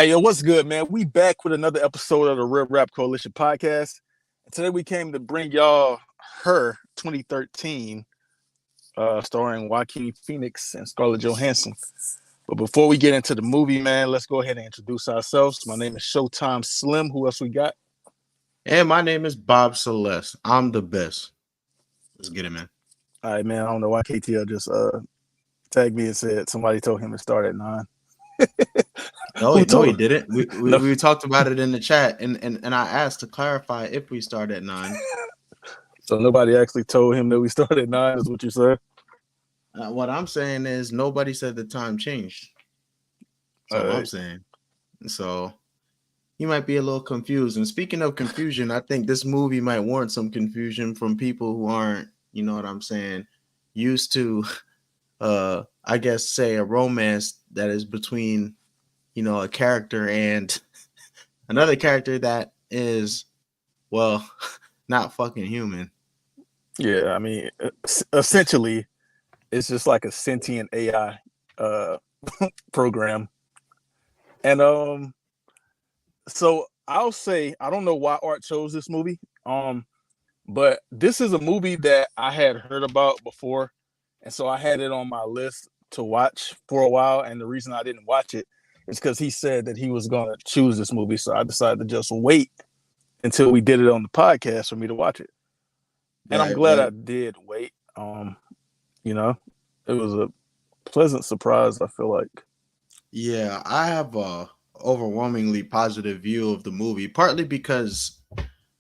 Hey, yo, what's good, man? We back with another episode of the Real Rap Coalition podcast. And today we came to bring y'all Her 2013, starring Joaquin Phoenix and Scarlett Johansson. But before we get into the movie, man, let's go ahead and introduce ourselves. My name is Showtime Slim. Who else we got? And my name is Bob Celeste. I'm the best. Let's get it, man. All right, man. I don't know why KTL just tagged me and said somebody told him to start at 9. No, Who no, told he him? didn't. We, we, No. we talked about it in the chat, and I asked to clarify if we start at 9. So nobody actually told him that we started at 9, is what you said? What I'm saying is nobody said the time changed. That's all I'm saying. So he might be a little confused. And speaking of confusion, I think this movie might warrant some confusion from people who aren't, you know what I'm saying, used to, I guess, say a romance that is between, a character and another character that is, well, not fucking human. Yeah, I mean, essentially, it's just like a sentient AI program. And so I'll say I don't know why Art chose this movie. But this is a movie that I had heard about before, and so I had it on my list to watch for a while. And the reason I didn't watch it is because he said that he was gonna choose this movie, so I decided to just wait until we did it on the podcast for me to watch it. And I'm glad I did wait. It was a pleasant surprise, I feel like. Yeah, I have a overwhelmingly positive view of the movie, partly because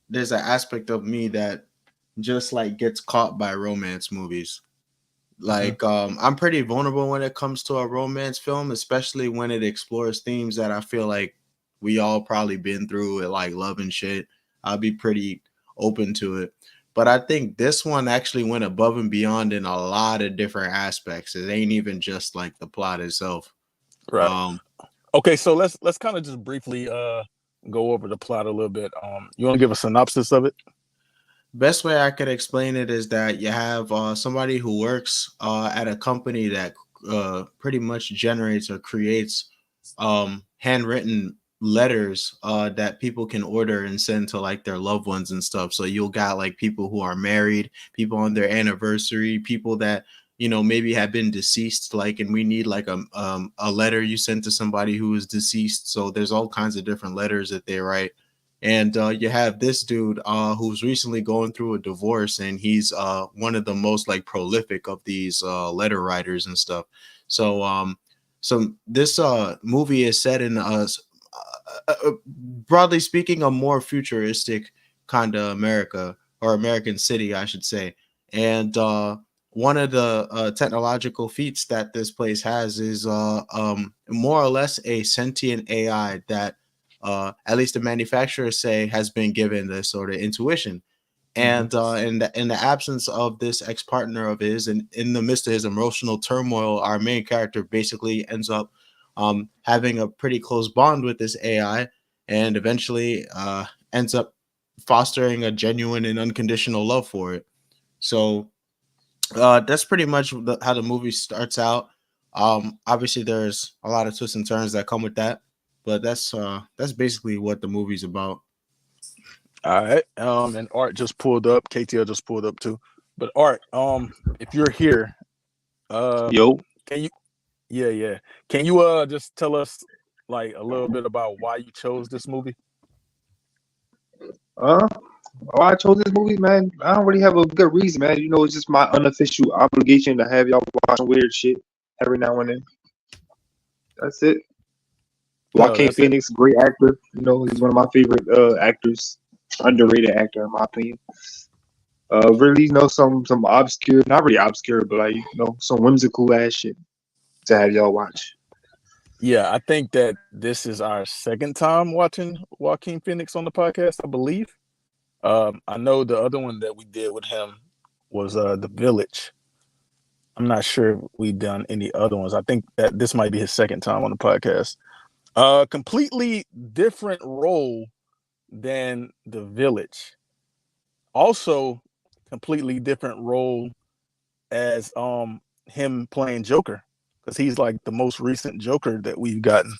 there's an aspect of me that just like gets caught by romance movies. Like, I'm pretty vulnerable when it comes to a romance film, especially when it explores themes that I feel like we all probably been through, like love and shit. I'll be pretty open to it. But I think this one actually went above and beyond in a lot of different aspects. It ain't even just like the plot itself. Right. Okay, so let's kind of just briefly go over the plot a little bit. You want to give a synopsis of it? Best way I could explain it is that you have somebody who works at a company that pretty much generates or creates handwritten letters that people can order and send to like their loved ones and stuff. So you'll got like people who are married, people on their anniversary, people that maybe have been deceased, like, and we need like a letter you sent to somebody who is deceased. So there's all kinds of different letters that they write. And you have this dude who's recently going through a divorce, and he's one of the most like prolific of these letter writers and stuff. So this movie is set in broadly speaking, a more futuristic kind of America, or American city, I should say. And one of the technological feats that this place has is more or less a sentient AI that at least the manufacturers say has been given this sort of intuition. And in the absence of this ex-partner of his, and in the midst of his emotional turmoil, our main character basically ends up having a pretty close bond with this AI, and eventually ends up fostering a genuine and unconditional love for it. So that's pretty much how the movie starts out. Obviously, there's a lot of twists and turns that come with that, but that's basically what the movie's about. All right. And Art just pulled up. KTL just pulled up too. But Art, if you're here, Yo, can you? Yeah. Can you just tell us like a little bit about why you chose this movie? uh, why I chose this movie, man? I don't really have a good reason, man. It's just my unofficial obligation to have y'all watch weird shit every now and then. That's it. Joaquin That's it. Phoenix, great actor. He's one of my favorite actors, underrated actor in my opinion. Really, some obscure, not really obscure, but like some whimsical ass shit to have y'all watch. Yeah, I think that this is our second time watching Joaquin Phoenix on the podcast, I believe. I know the other one that we did with him was The Village. I'm not sure if we've done any other ones. I think that this might be his second time on the podcast. Completely different role than The Village. Also, completely different role as him playing Joker, because he's like the most recent Joker that we've gotten.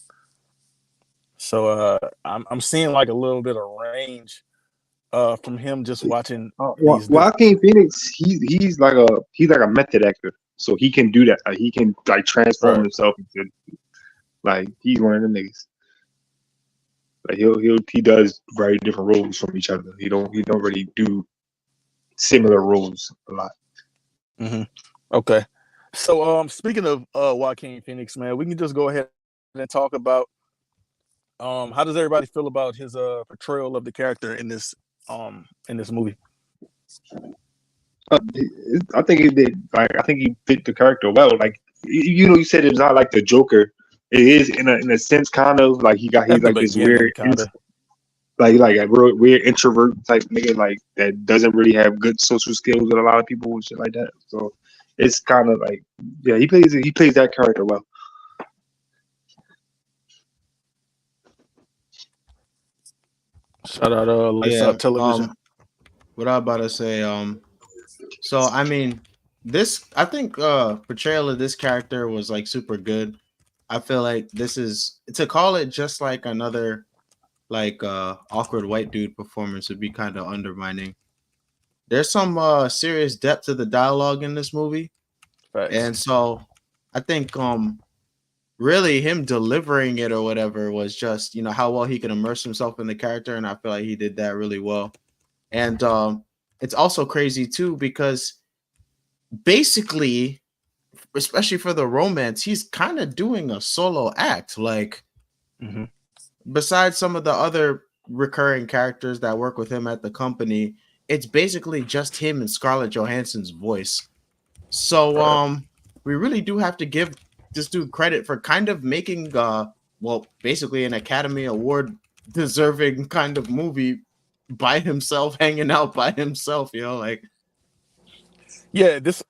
So I'm seeing like a little bit of range from him just watching these different. Joaquin Phoenix, he's like a method actor, so he can do that. Like, he can like transform Right. himself into like he's one of them niggas. Like he does very different roles from each other. He don't really do similar roles a lot. Hmm. Okay. So speaking of Joaquin Phoenix, man, we can just go ahead and talk about how does everybody feel about his portrayal of the character in this movie? I think he did. Like I think he fit the character well. Like you said it's not like the Joker. It is in a sense kind of like he's At the like this weird beginning, kind of. like a real weird introvert type nigga like that doesn't really have good social skills with a lot of people and shit like that. So it's kind of like yeah, he plays that character well. Shout out Lights Yeah. Out Television. What I about to say, so I mean, this I think portrayal of this character was like super good. I feel like this is to call it just like another like awkward white dude performance would be kind of undermining. There's some serious depth to the dialogue in this movie, Facts. and so I think really him delivering it or whatever was just how well he can immerse himself in the character, and I feel like he did that really well. And it's also crazy too because basically, especially for the romance, he's kind of doing a solo act. Like, Hmm. besides some of the other recurring characters that work with him at the company, it's basically just him and Scarlett Johansson's voice. So, Right. we really do have to give this dude credit for kind of making, basically an Academy Award deserving kind of movie by himself, hanging out by himself. Like. Yeah, this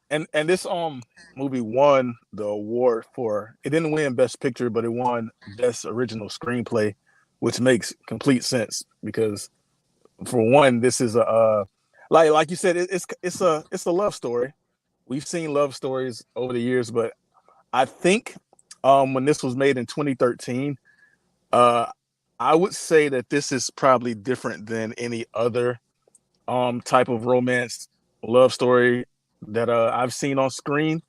movie won the award for it didn't win Best Picture, but it won Best Original Screenplay, which makes complete sense because for one, this is a like you said, it's a love story. We've seen love stories over the years, but I think when this was made in 2013, uh, I would say that this is probably different than any other type of romance love story that I've seen on screen.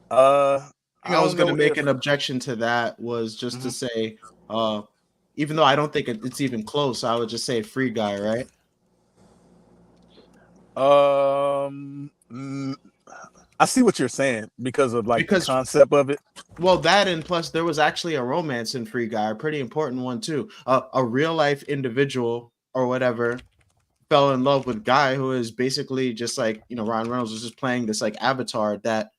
I I was don't going to know make if an objection to that was just to Mhm. say, even though I don't think it's even close, I would just say Free Guy, right? Mm, I see what you're saying because of like the Because, concept of it. well, that and plus there was actually a romance in Free Guy, a pretty important one too. A real life individual or whatever fell in love with Guy, who is basically just like, Ryan Reynolds was just playing this like avatar that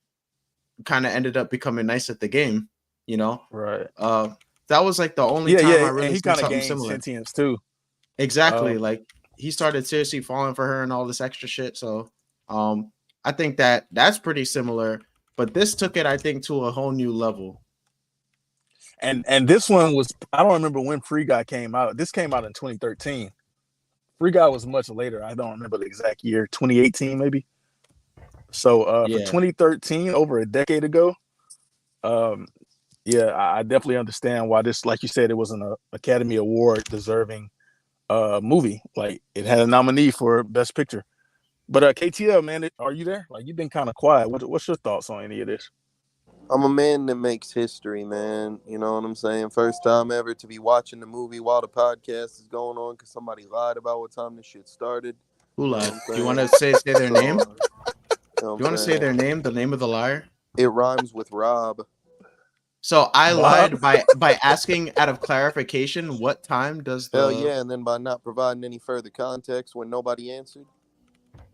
kind of ended up becoming nice at the game, you know? Right. Uh, that was like the only Yeah, time I yeah, and really he seen kind of something gained similar. sentience too. Exactly. Like he started seriously falling for her and all this extra shit. So I think that's pretty similar. But this took it, I think, to a whole new level. And this one was I don't remember when Free Guy came out. This came out in 2013. Free Guy was much later. I don't remember the exact year, 2018 maybe. So for Yeah. 2013, over a decade ago, um, yeah, I definitely understand why this, like you said, it was an Academy Award deserving movie. Like it had a nominee for Best Picture. But KTL, man, are you there? Like you've been kind of quiet. What's your thoughts on any of this? I'm a man that makes history, man. You know what I'm saying? First time ever to be watching the movie while the podcast is going on because somebody lied about what time this shit started. Who You know lied? what I'm Do you want saying? to say their name? So, Do you know you what want I'm to say saying? their name? The name of the liar? It rhymes with Rob. So I Bob? lied by asking out of clarification what time does Hell the yeah, and then by not providing any further context when nobody answered.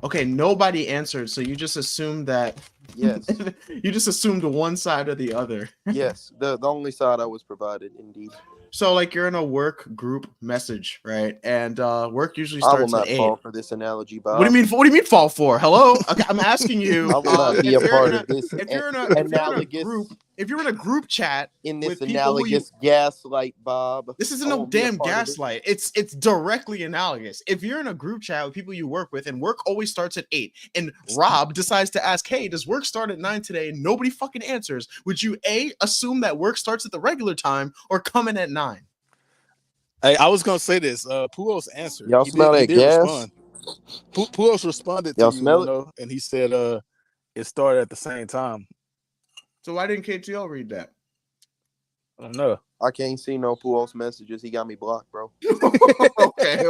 Okay, nobody answered, so you just assumed that Yes. you just assumed one side or the other. Yes, the only side I was provided, indeed. So like you're in a work group message, right? And work usually I will starts at not 8. fall for this analogy, Bob. What do you mean? What do you mean fall for? Hello, okay, I'm asking you. I will not be a part of this If you're in a analogous group, if you're in a group chat in this with people who you, analogous gaslight, Bob. this isn't I no won't be a damn part of it. gaslight. It's directly analogous. If you're in a group chat with people you work with, and work always starts at 8, and Rob decides to ask, "Hey, does work start at 9 today?" and nobody fucking answers, would you assume that work starts at the regular time or come in at 9? Hey, I was gonna say this. Puos answered. Y'all smell He that did gas? respond. Puos responded to Y'all you, smell it? Luno, and he said it started at the same time. So why didn't KTL read that? I don't know. I can't see no Pujols messages. He got me blocked, bro. okay.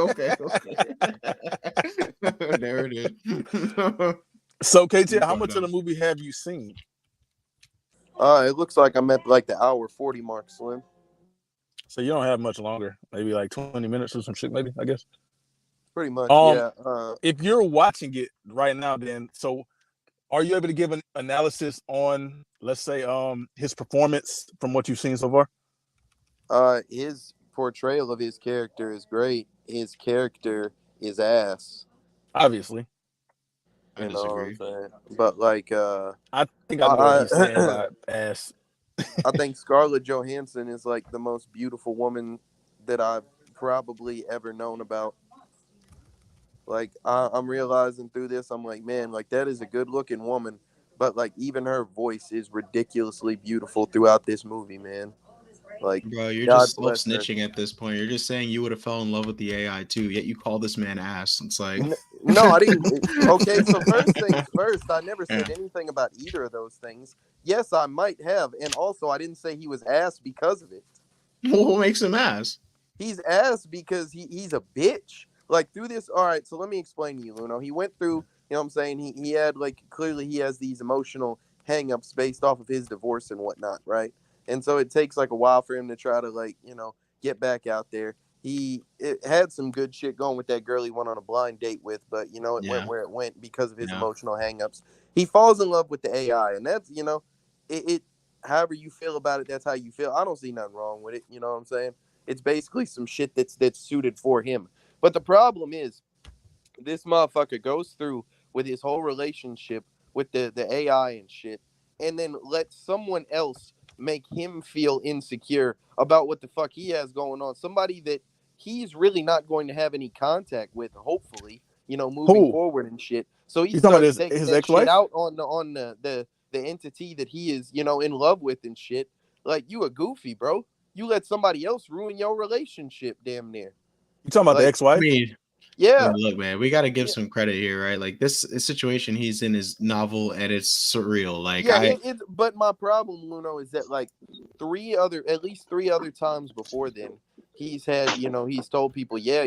There it is. So KT, how much of the movie have you seen? It looks like I'm at like the hour 40 mark, Slim. So you don't have much longer. Maybe like 20 minutes or some shit, maybe, I guess. Pretty much, Um, yeah. If you're watching it right now, then so are you able to give an analysis on, let's say, his performance from what you've seen so far? His portrayal of his character is great. His character is ass. Obviously. I You know what I'm disagree. saying? But like, I think I know what he's saying by ass. I think Scarlett Johansson is like the most beautiful woman that I've probably ever known about. Like, I'm realizing through this, I'm like, man, like that is a good looking woman, but like even her voice is ridiculously beautiful throughout this movie, man. Like, Bro, you're God just bless her. self-snitching at this point. You're just saying you would have fell in love with the AI too, yet you call this man ass. It's like No, I didn't. Okay, so first things first, I never said Yeah. anything about either of those things. Yes, I might have, and also I didn't say he was ass because of it. What makes him ass? He's ass because he's a bitch. Like through this, all right, so let me explain to you, Luno. He went through, you know what I'm saying? He had like clearly he has these emotional hangups based off of his divorce and whatnot, right? And so it takes like a while for him to try to like, get back out there. It had some good shit going with that girl he went on a blind date with, but it went Yeah. where it went because of his Yeah. emotional hangups. He falls in love with the AI, and that's, it however you feel about it, that's how you feel. I don't see nothing wrong with it, you know what I'm saying? It's basically some shit that's suited for him. But the problem is, this motherfucker goes through with his whole relationship with the AI and shit, and then let someone else make him feel insecure about what the fuck he has going on. Somebody that he's really not going to have any contact with, hopefully, moving Who? forward and shit. So he You talking about starts taking his that shit ex-wife? out on the entity that he is, in love with and shit. Like, you a goofy, bro. You let somebody else ruin your relationship, damn near. You talking about the Like, I ex-wife? mean, yeah. look, man, we got to give Yeah. some credit here, right? Like this situation he's in is novel and it's surreal. Like Yeah, but my problem, Luno, is that like at least three other times before then, he's had, he's told people, yeah,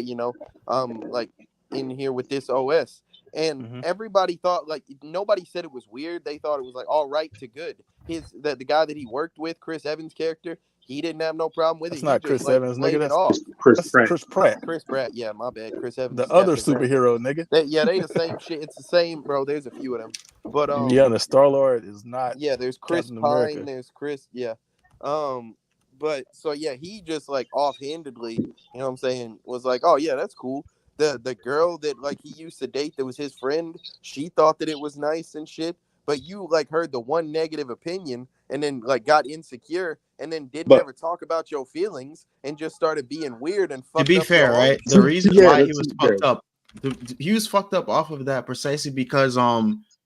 like in here with this OS. And Mm-hmm. everybody thought like nobody said it was weird. They thought it was like all right to good. The guy that he worked with, Chris Evans' character, he didn't have no problem with it. That's He not just Chris like Evans, nigga. played it off. Chris That's Pratt. Chris Pratt, Chris Pratt, yeah, my bad. Chris Evans the is other Captain America. superhero, nigga. They the same shit. It's the same, bro. There's a few of them, but Yeah, the Star-Lord is not yeah, there's Chris Captain Pine, America. there's Chris, yeah. But so yeah, he just like offhandedly, what I'm saying, was like, oh yeah, that's cool. The girl that like he used to date that was his friend, she thought that it was nice and shit. But you like heard the one negative opinion and then like got insecure and then didn't But ever talk about your feelings and just started being weird and to fucked be up your fair, right? own. The reason yeah, why he that's was yeah. fucked up, he was fucked up off of that precisely because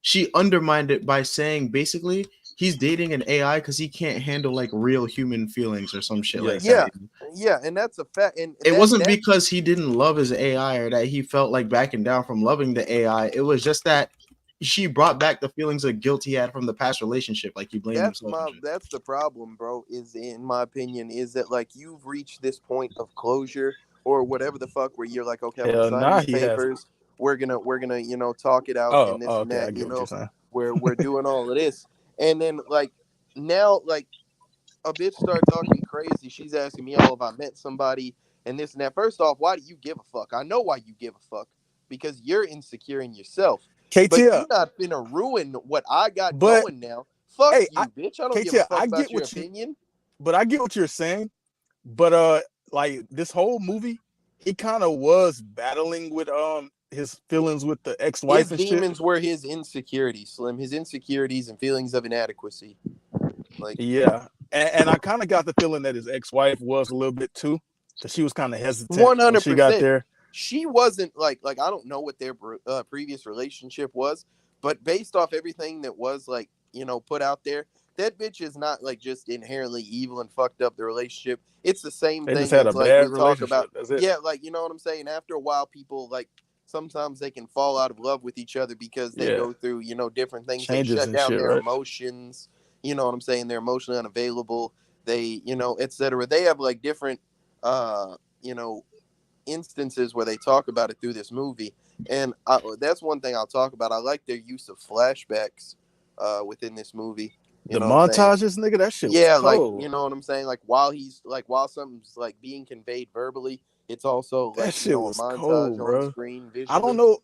she undermined it by saying basically he's dating an AI because he can't handle like real human feelings or some shit like Yes. that. Yeah, and that's a fact. And It wasn't that because he didn't love his AI or that he felt like backing down from loving the AI. It was just that she brought back the feelings of guilt he had from the past relationship. Like he blamed himself. And shit. that's the problem, bro, is in my opinion, is that like you've reached this point of closure or whatever the fuck where you're like, okay, I'm gonna Hell sign nah, these he hasn't. papers, we're gonna talk it out and this and Okay, I that, get what you're saying. we're doing all of this. And then like now like a bitch started talking crazy. She's asking me, oh, if I met somebody and this and that. First off, why do you give a fuck? I know why you give a fuck. Because you're insecure in yourself. But KTL, you not finna ruin what I got but going now. Fuck hey, you, bitch. I don't give a KTL, fuck about your opinion. I get what you're saying. But like this whole movie, he kind of was battling with his feelings with the ex-wife His and shit. demons were his insecurities, Slim. His insecurities and feelings of inadequacy. Like, Yeah, and I kind of got the feeling that his ex-wife was a little bit too, because she was kind of hesitant when she got 100%. there. She wasn't like I don't know what their previous relationship was, but based off everything that was like put out there, that bitch is not like just inherently evil and fucked up the relationship. It's the same They just thing had a as like bad we talk about. relationship. That's it. Yeah, like you know what I'm saying. After a while, people like sometimes they can fall out of love with each other because they Yeah. go through different things. They Changes shut and down shit, their right? emotions. You know what I'm saying? They're emotionally unavailable. They etc. They have like different you know instances where they talk about it through this movie, and that's one thing I'll talk about. I like their use of flashbacks within this movie. You The know what I'm saying? montages, nigga, that shit was Yeah, like cold. you know what I'm saying. Like while something's like being conveyed verbally, it's also That like shit a was montage cold, on bro. screen I don't visually. know.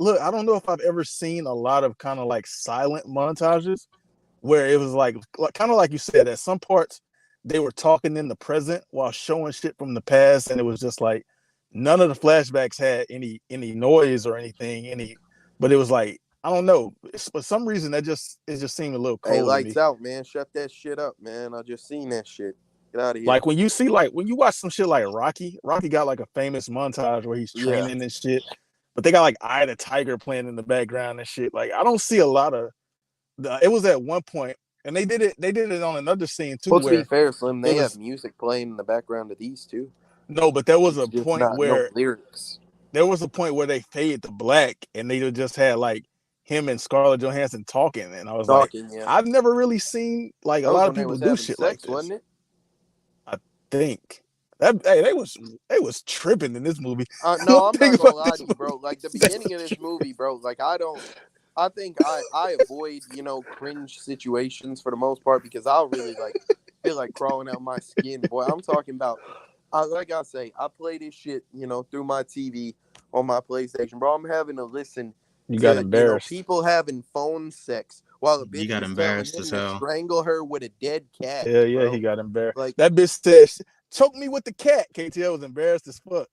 Look, I don't know if I've ever seen a lot of kind of like silent montages where it was like kind of like you said, at some parts they were talking in the present while showing shit from the past, and it was just like none of the flashbacks had any noise or anything, but it was like I don't know. For some reason it just seemed a little Hey, cold to lights me. out, man. Shut that shit up, man. I just seen that shit. Get out of here. Like when you see when you watch some shit like Rocky got like a famous montage where he's Yeah. training and shit, but they got like Eye of the Tiger playing in the background and shit. Like I don't see a lot of it was at one point, and they did it on another scene too Well, to be where fair, Slim, it they have was music playing in the background of these too. no, but there was It's a just point not no where lyrics. they fade to black and they just had like him and Scarlett Johansson talking, and I was like, Talking, yeah. I've never really seen like a That was lot of when they people was do having shit like sex, this. wasn't it? I think that hey, they was tripping in this movie. No, One I'm thing not gonna about lie this to you, bro. movie, Like the they beginning was of this tripping. movie, bro. Like I think I avoid cringe situations for the most part because I'll really like feel like crawling out my skin, boy. I'm talking about. Like I say, I play this shit, through my TV on my PlayStation, bro. I'm having to listen You got to embarrassed. people having phone sex while a He bitch got was telling embarrassed him as to hell. strangle her with a dead cat, Hell yeah, he bro. got embarrassed. Like That bitch said, "Choke me with the cat." KTL was embarrassed as fuck.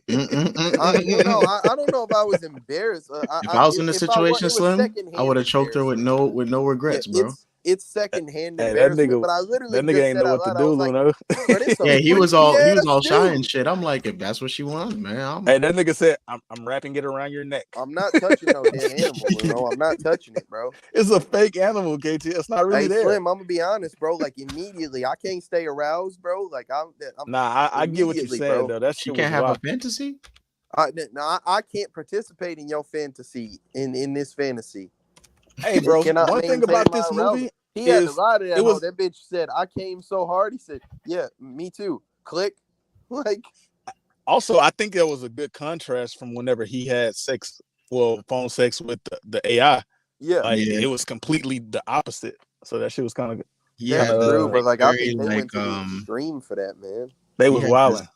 I don't know if I was embarrassed. If I was in the If I was, situation, it was Slim, I would secondhand have choked her with embarrassment. no Yeah, regrets, bro. it's secondhand Hey, embarrassment. But I that literally nigga just ain't said know out what to loud, I do, was like, Luno. bro, this a Yeah, freaky he was ass all shy and dude. shit. I'm like, if that's what she wants, man, Hey, that nigga said, I'm wrapping it around your neck. I'm not touching no dead animal, Luno. I'm not touching it, bro. It's a fake animal, KT. It's not really Hey, there. Slim, I'm gonna be honest, bro. Like immediately, I can't stay aroused, bro. Like I'm Nah, I get what you're immediately, saying bro. though. That she shit was can't have a wild. fantasy. I can't participate in your fantasy in this fantasy. Hey, It bro, cannot one thing maintain about my this arousal. movie He had to is lie to that it hoe. was That bitch said, I came so hard. He said, yeah, me too. Click. Like, also I think there was a good contrast from whenever he had phone sex with the AI. yeah, Like Yeah, it was completely the opposite. So that shit was kind he that's had of this true. But like like, I very think they like went to the extreme for that, man. they he was had this wilding.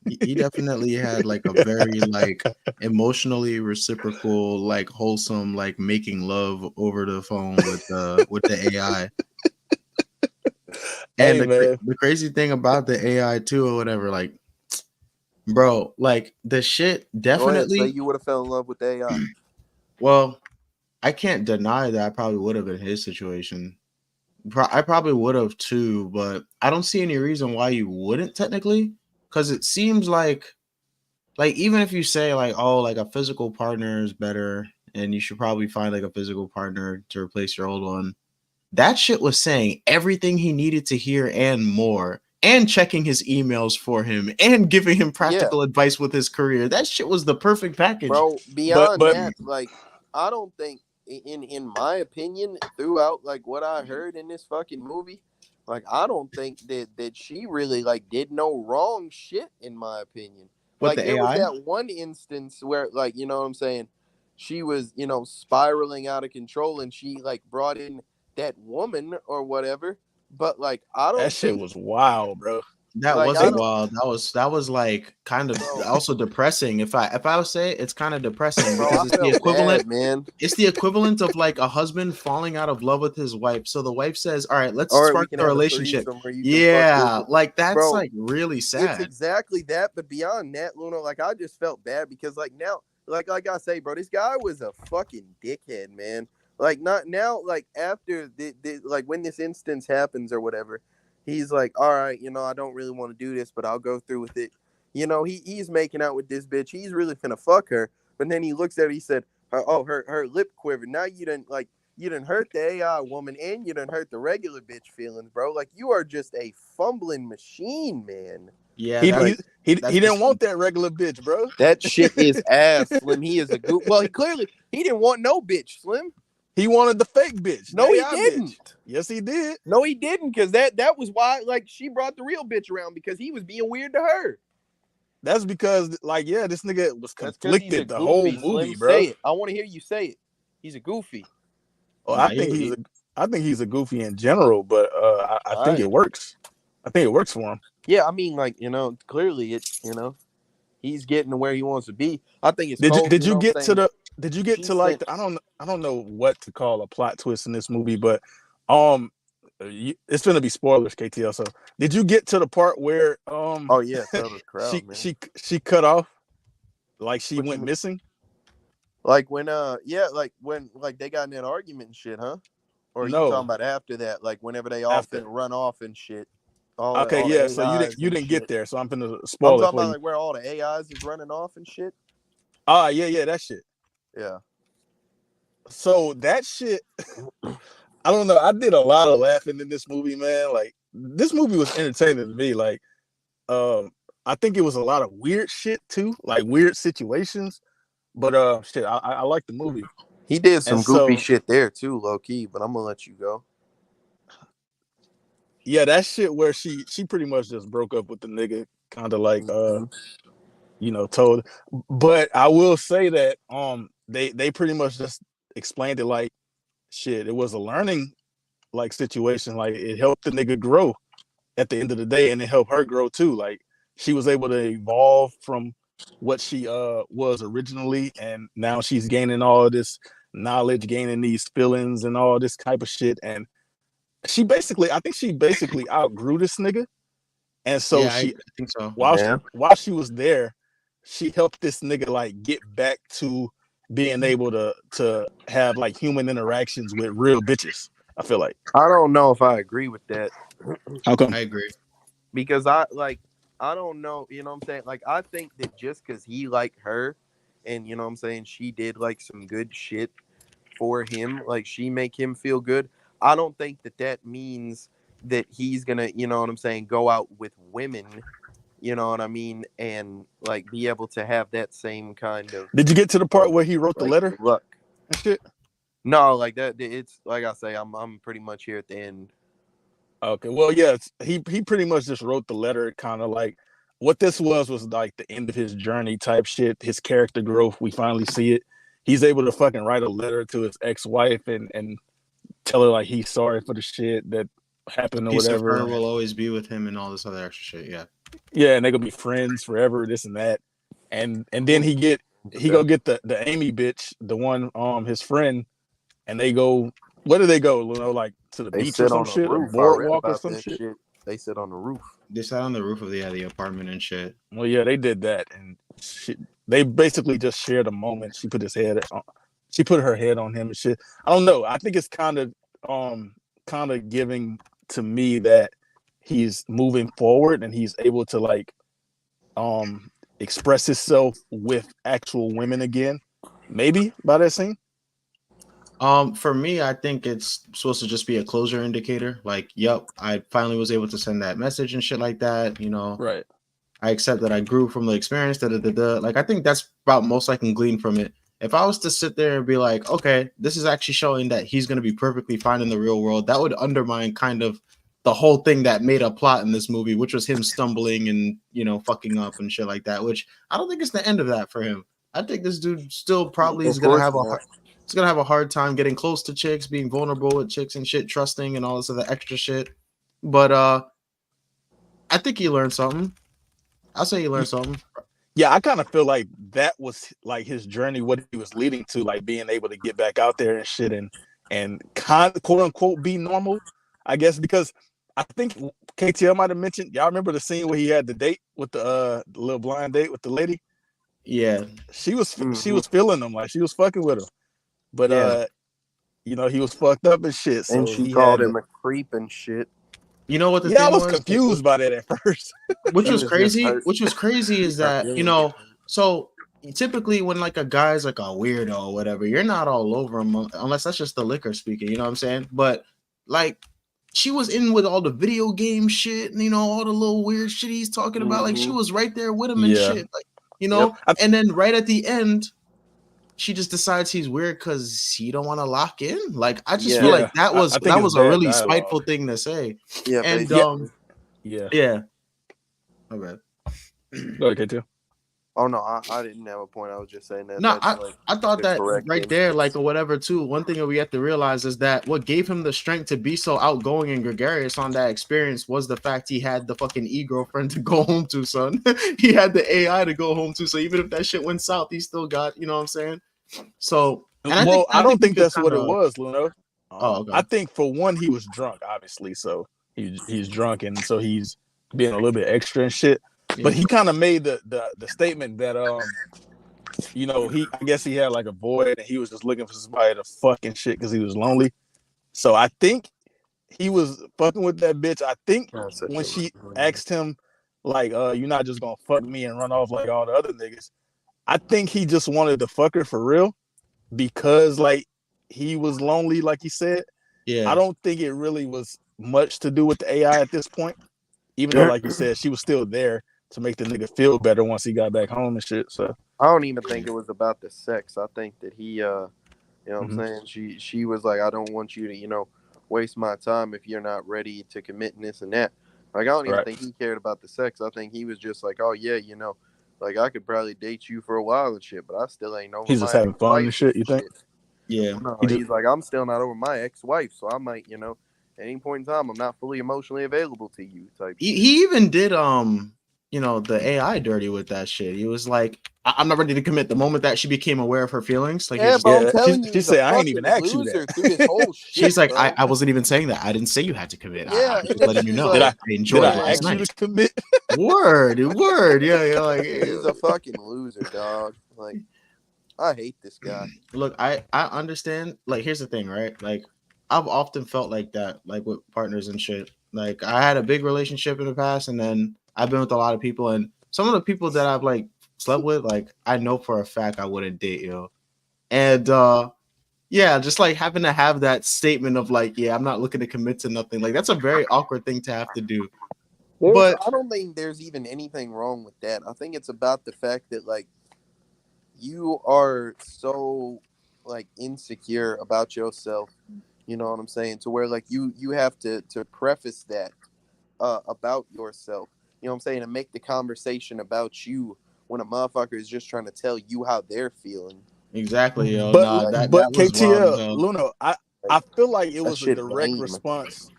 he definitely had like a very like emotionally reciprocal, like wholesome, like making love over the phone with the AI. And Hey man, the crazy thing about the AI too or whatever, like bro, like the shit Go ahead. Say definitely you would have fell in love with the AI. well, I can't deny that I probably would have in his situation. I probably would have too, but I don't see any reason why you wouldn't technically, because it seems like even if you say like oh like a physical partner is better and you should probably find like a physical partner to replace your old one. That shit was saying everything he needed to hear and more, and checking his emails for him and giving him Yeah, practical advice with his career. That shit was the perfect package. bro. but Beyond but that, like, I don't think, in my opinion, throughout like what I heard in this fucking movie, like I don't think that she really like did no wrong shit. In my opinion, With like the there was AI, that one instance where, like, you know what I'm saying, she was spiraling out of control, and she like brought in that woman or whatever. But like I that don't shit think, was wild, bro. that like I wasn't They don't, wild. That was like kind of bro. also depressing. If I would say it's kind of depressing Bro, because I felt bad, man. it's the equivalent of like a husband falling out of love with his wife. So the wife says, "All right, let's All right, we spark can the have a relationship." threesome where you can fuck this, Yeah, like that's bro. like really It's sad. exactly that, but beyond that, Luna, like I just felt bad because like now, like I say, bro, this guy was a fucking dickhead, man. Like not now, like after like when this instance happens or whatever, he's like, all right, I don't really want to do this, but I'll go through with it. He's making out with this bitch. He's really finna fuck her, but then he looks at her. He said, oh, her lip quivered. Now you didn't like. You done hurt the AI woman, and you done hurt the regular bitch feelings, bro. Like, you are just a fumbling machine, man. Yeah, He that's he that's didn't just want that regular bitch, bro. That shit is ass, Slim. He is a goof. Well, he didn't want no bitch, Slim. He wanted the fake bitch. No, he AI didn't. Bitch. Yes, he did. No, he didn't, because that was why, like, she brought the real bitch around, because he was being weird to her. That's because, like, yeah, this nigga was That's because he's a conflicted the whole goofy, movie, Slim. bro. Say it. I want to hear you say it. He's a goofy. Well, Nah, I think he's a goofy in general, but I think it works. I think it works for him. Yeah, I mean, like, clearly he's getting to where he wants to be. I think it's Did you get to the I don't know what to call a plot twist in this movie, but it's gonna be spoilers, KTL. So did you get to the part where oh yeah, tell the crowd, she cut off, like she went missing? Like when like they got in that argument and shit, huh? Or are you talking about after that? Like whenever they often run off and shit. Okay, yeah. So you didn't get there, so I'm gonna spoil I'm it. talking about like where all the AIs is running off and shit. Yeah, that shit. Yeah. So that shit, I don't know. I did a lot of laughing in this movie, man. Like, this movie was entertaining to me. Like, I think it was a lot of weird shit too, like weird situations. But shit, I like the movie. He did some goofy shit there too, low key. But I'm gonna let you go. Yeah, that shit where she pretty much just broke up with the nigga, kind of like told. But I will say that they pretty much just explained it like shit. It was a learning like situation. Like, it helped the nigga grow at the end of the day, and it helped her grow too. Like, she was able to evolve from what she was originally, and now she's gaining all this knowledge, gaining these feelings and all this type of shit. And I think she basically outgrew this nigga. And so I think so. While she was there, she helped this nigga like get back to being able to have like human interactions with real bitches. I feel like. I don't know if I agree with that. How come? I agree. Because I don't know, you know what I'm saying? Like, I think that just because he liked her and, you know what I'm saying, she did like some good shit for him, like she make him feel good. I don't think that means that he's gonna, you know what I'm saying, go out with women, you know what I mean, and like be able to have that same kind of. Did you get to the part where he wrote the letter? Luck. And shit. No, like that. It's like I say, I'm pretty much here at the end. Okay, well, yeah, he pretty much just wrote the letter, kind of like what this was like the end of his journey type shit, his character growth. We finally see it. He's able to fucking write a letter to his ex-wife and tell her like he's sorry for the shit that happened or whatever. Piece of her will always be with him and all this other extra shit. Yeah, and they gonna be friends forever, this and that. And then he go get the Amy bitch, the one his friend, and they go. Where do they go? Like to the beach or some shit, or boardwalk or some shit. They sit on the roof. They sat on the roof of the apartment and shit. Well, yeah, they did that, and they basically just shared a moment. She put her head on him and shit. I don't know. I think it's kind of giving to me that he's moving forward and he's able to like express himself with actual women again. Maybe by that scene. For me, I think it's supposed to just be a closure indicator. Like, yep, I finally was able to send that message and shit like that. You know, right? I accept that I grew from the experience. Like, I think that's about most I can glean from it. If I was to sit there and be like, okay, this is actually showing that he's going to be perfectly fine in the real world, that would undermine kind of the whole thing that made a plot in this movie, which was him stumbling and, you know, fucking up and shit like that, which I don't think it's the end of that for him. I think this dude still probably is going to have he's going to have a hard time getting close to chicks, being vulnerable with chicks and shit, trusting and all this other extra shit. But I think he learned something. I'll say he learned something. Yeah, I kind of feel like that was like his journey, what he was leading to, like being able to get back out there and shit and kind of quote unquote be normal, I guess, because I think KTL might have mentioned, y'all remember the scene where he had the date with the little blind date with the lady? Yeah. She was feeling him, like she was fucking with him. But you know, he was fucked up and shit. So and she called him a creep and shit. You know what the thing I was confused by that at first. Which was crazy is that, you know, so typically when like a guy's like a weirdo or whatever, you're not all over him unless that's just the liquor speaking, you know what I'm saying? But like she was in with all the video game shit, and, you know, all the little weird shit he's talking about. Like she was right there with him and Yeah. shit, like, you know. And then right at the end, she just decides he's weird because he don't want to lock in. Like I just feel like that was a really spiteful thing to say. Yeah, and yeah. Okay. Okay, too. Oh no, I didn't have a point. I was just saying that. No, that's like I thought that right thing. there, like or whatever too. One thing that we have to realize is that what gave him the strength to be so outgoing and gregarious on that experience was the fact he had the fucking e-girlfriend to go home to, son. He had the AI to go home to. So even if that shit went south, he still got, you know what I'm saying? So I don't think that's what it was, Luno. Okay. I think for one, he was drunk, obviously. So he's drunk, and so he's being a little bit extra and shit. But he kind of made the statement that you know, I guess he had like a void and he was just looking for somebody to fucking shit because he was lonely. So I think he was fucking with that bitch. I think when she asked him, like, you're not just gonna fuck me and run off like all the other niggas. I think he just wanted to fuck her for real because like he was lonely, like he said. Yeah. I don't think it really was much to do with the AI at this point. Even though, like you said, she was still there to make the nigga feel better once he got back home and shit. So I don't even think it was about the sex. I think that he, you know what I'm saying? She was like, I don't want you to, you know, waste my time if you're not ready to commit and this and that. Like, I don't even think he cared about the sex. I think he was just like, oh, yeah, you know, like I could probably date you for a while and shit, but I still ain't over he's just having fun and shit, you think? Yeah. No, he's like, I'm still not over my ex-wife, so I might, you know, at any point in time, I'm not fully emotionally available to you type. He even did, you know, the AI dirty with that shit. He was like, I'm not ready to commit. The moment that she became aware of her feelings, like, yeah, but I'm telling you, she said, I ain't even asked you that. Through this whole shit, she's like, I wasn't even saying that. I didn't say you had to commit. Yeah, I'm just letting you know. Like, I enjoyed last night. You to commit? Word. Yeah. Like, he's a fucking loser, dog. Like, I hate this guy. Look, I understand. Like, here's the thing, right? Like, I've often felt like that, like with partners and shit. Like, I had a big relationship in the past, and then I've been with a lot of people, and some of the people that I've like slept with, like, I know for a fact I wouldn't date, yo. And yeah, just like having to have that statement of like, yeah, I'm not looking to commit to nothing. Like, that's a very awkward thing to have to do. But I don't think there's even anything wrong with that. I think it's about the fact that like you are so like insecure about yourself, you know what I'm saying, to where like you have to preface that about yourself, you know what I'm saying, and make the conversation about you when a motherfucker is just trying to tell you how they're feeling. Exactly, yo. But that KTL, Luno, I feel like it was a direct lame. response.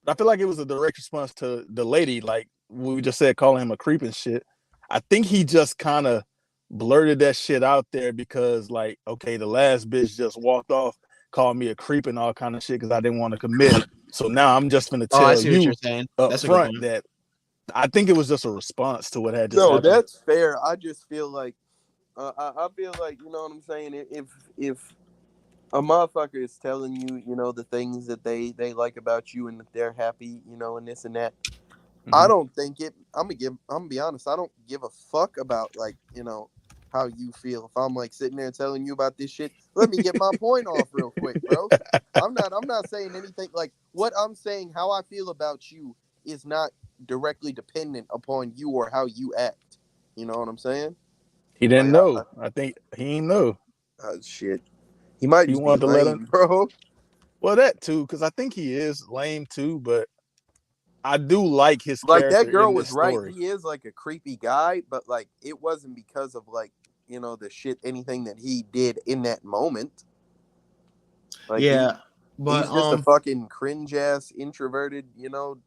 I feel like it was a direct response to the lady, like we just said, calling him a creep and shit. I think he just kind of blurted that shit out there because, like, okay, the last bitch just walked off, called me a creep and all kind of shit because I didn't want to commit. So now I'm just gonna tell you up front that I think it was just a response to what had just happened. No, that's fair. I just feel like I feel like, you know what I'm saying, if a motherfucker is telling you, you know, the things that they like about you and that they're happy, you know, and this and that, I don't think it. I'm gonna be honest. I don't give a fuck about, like, you know, how you feel. If I'm like sitting there telling you about this shit, let me get my point off real quick, bro. I'm not saying anything. Like, what I'm saying, how I feel about you is not directly dependent upon you or how you act. You know what I'm saying? He didn't know. I think he didn't know. Shit. He might just be lame, bro. Well, that too, because I think he is lame too, but I do like his like character. That girl in was this right. story. He is like a creepy guy, but like it wasn't because of like, you know, the shit, anything that he did in that moment. Like, yeah, but he's just a fucking cringe ass introverted, you know,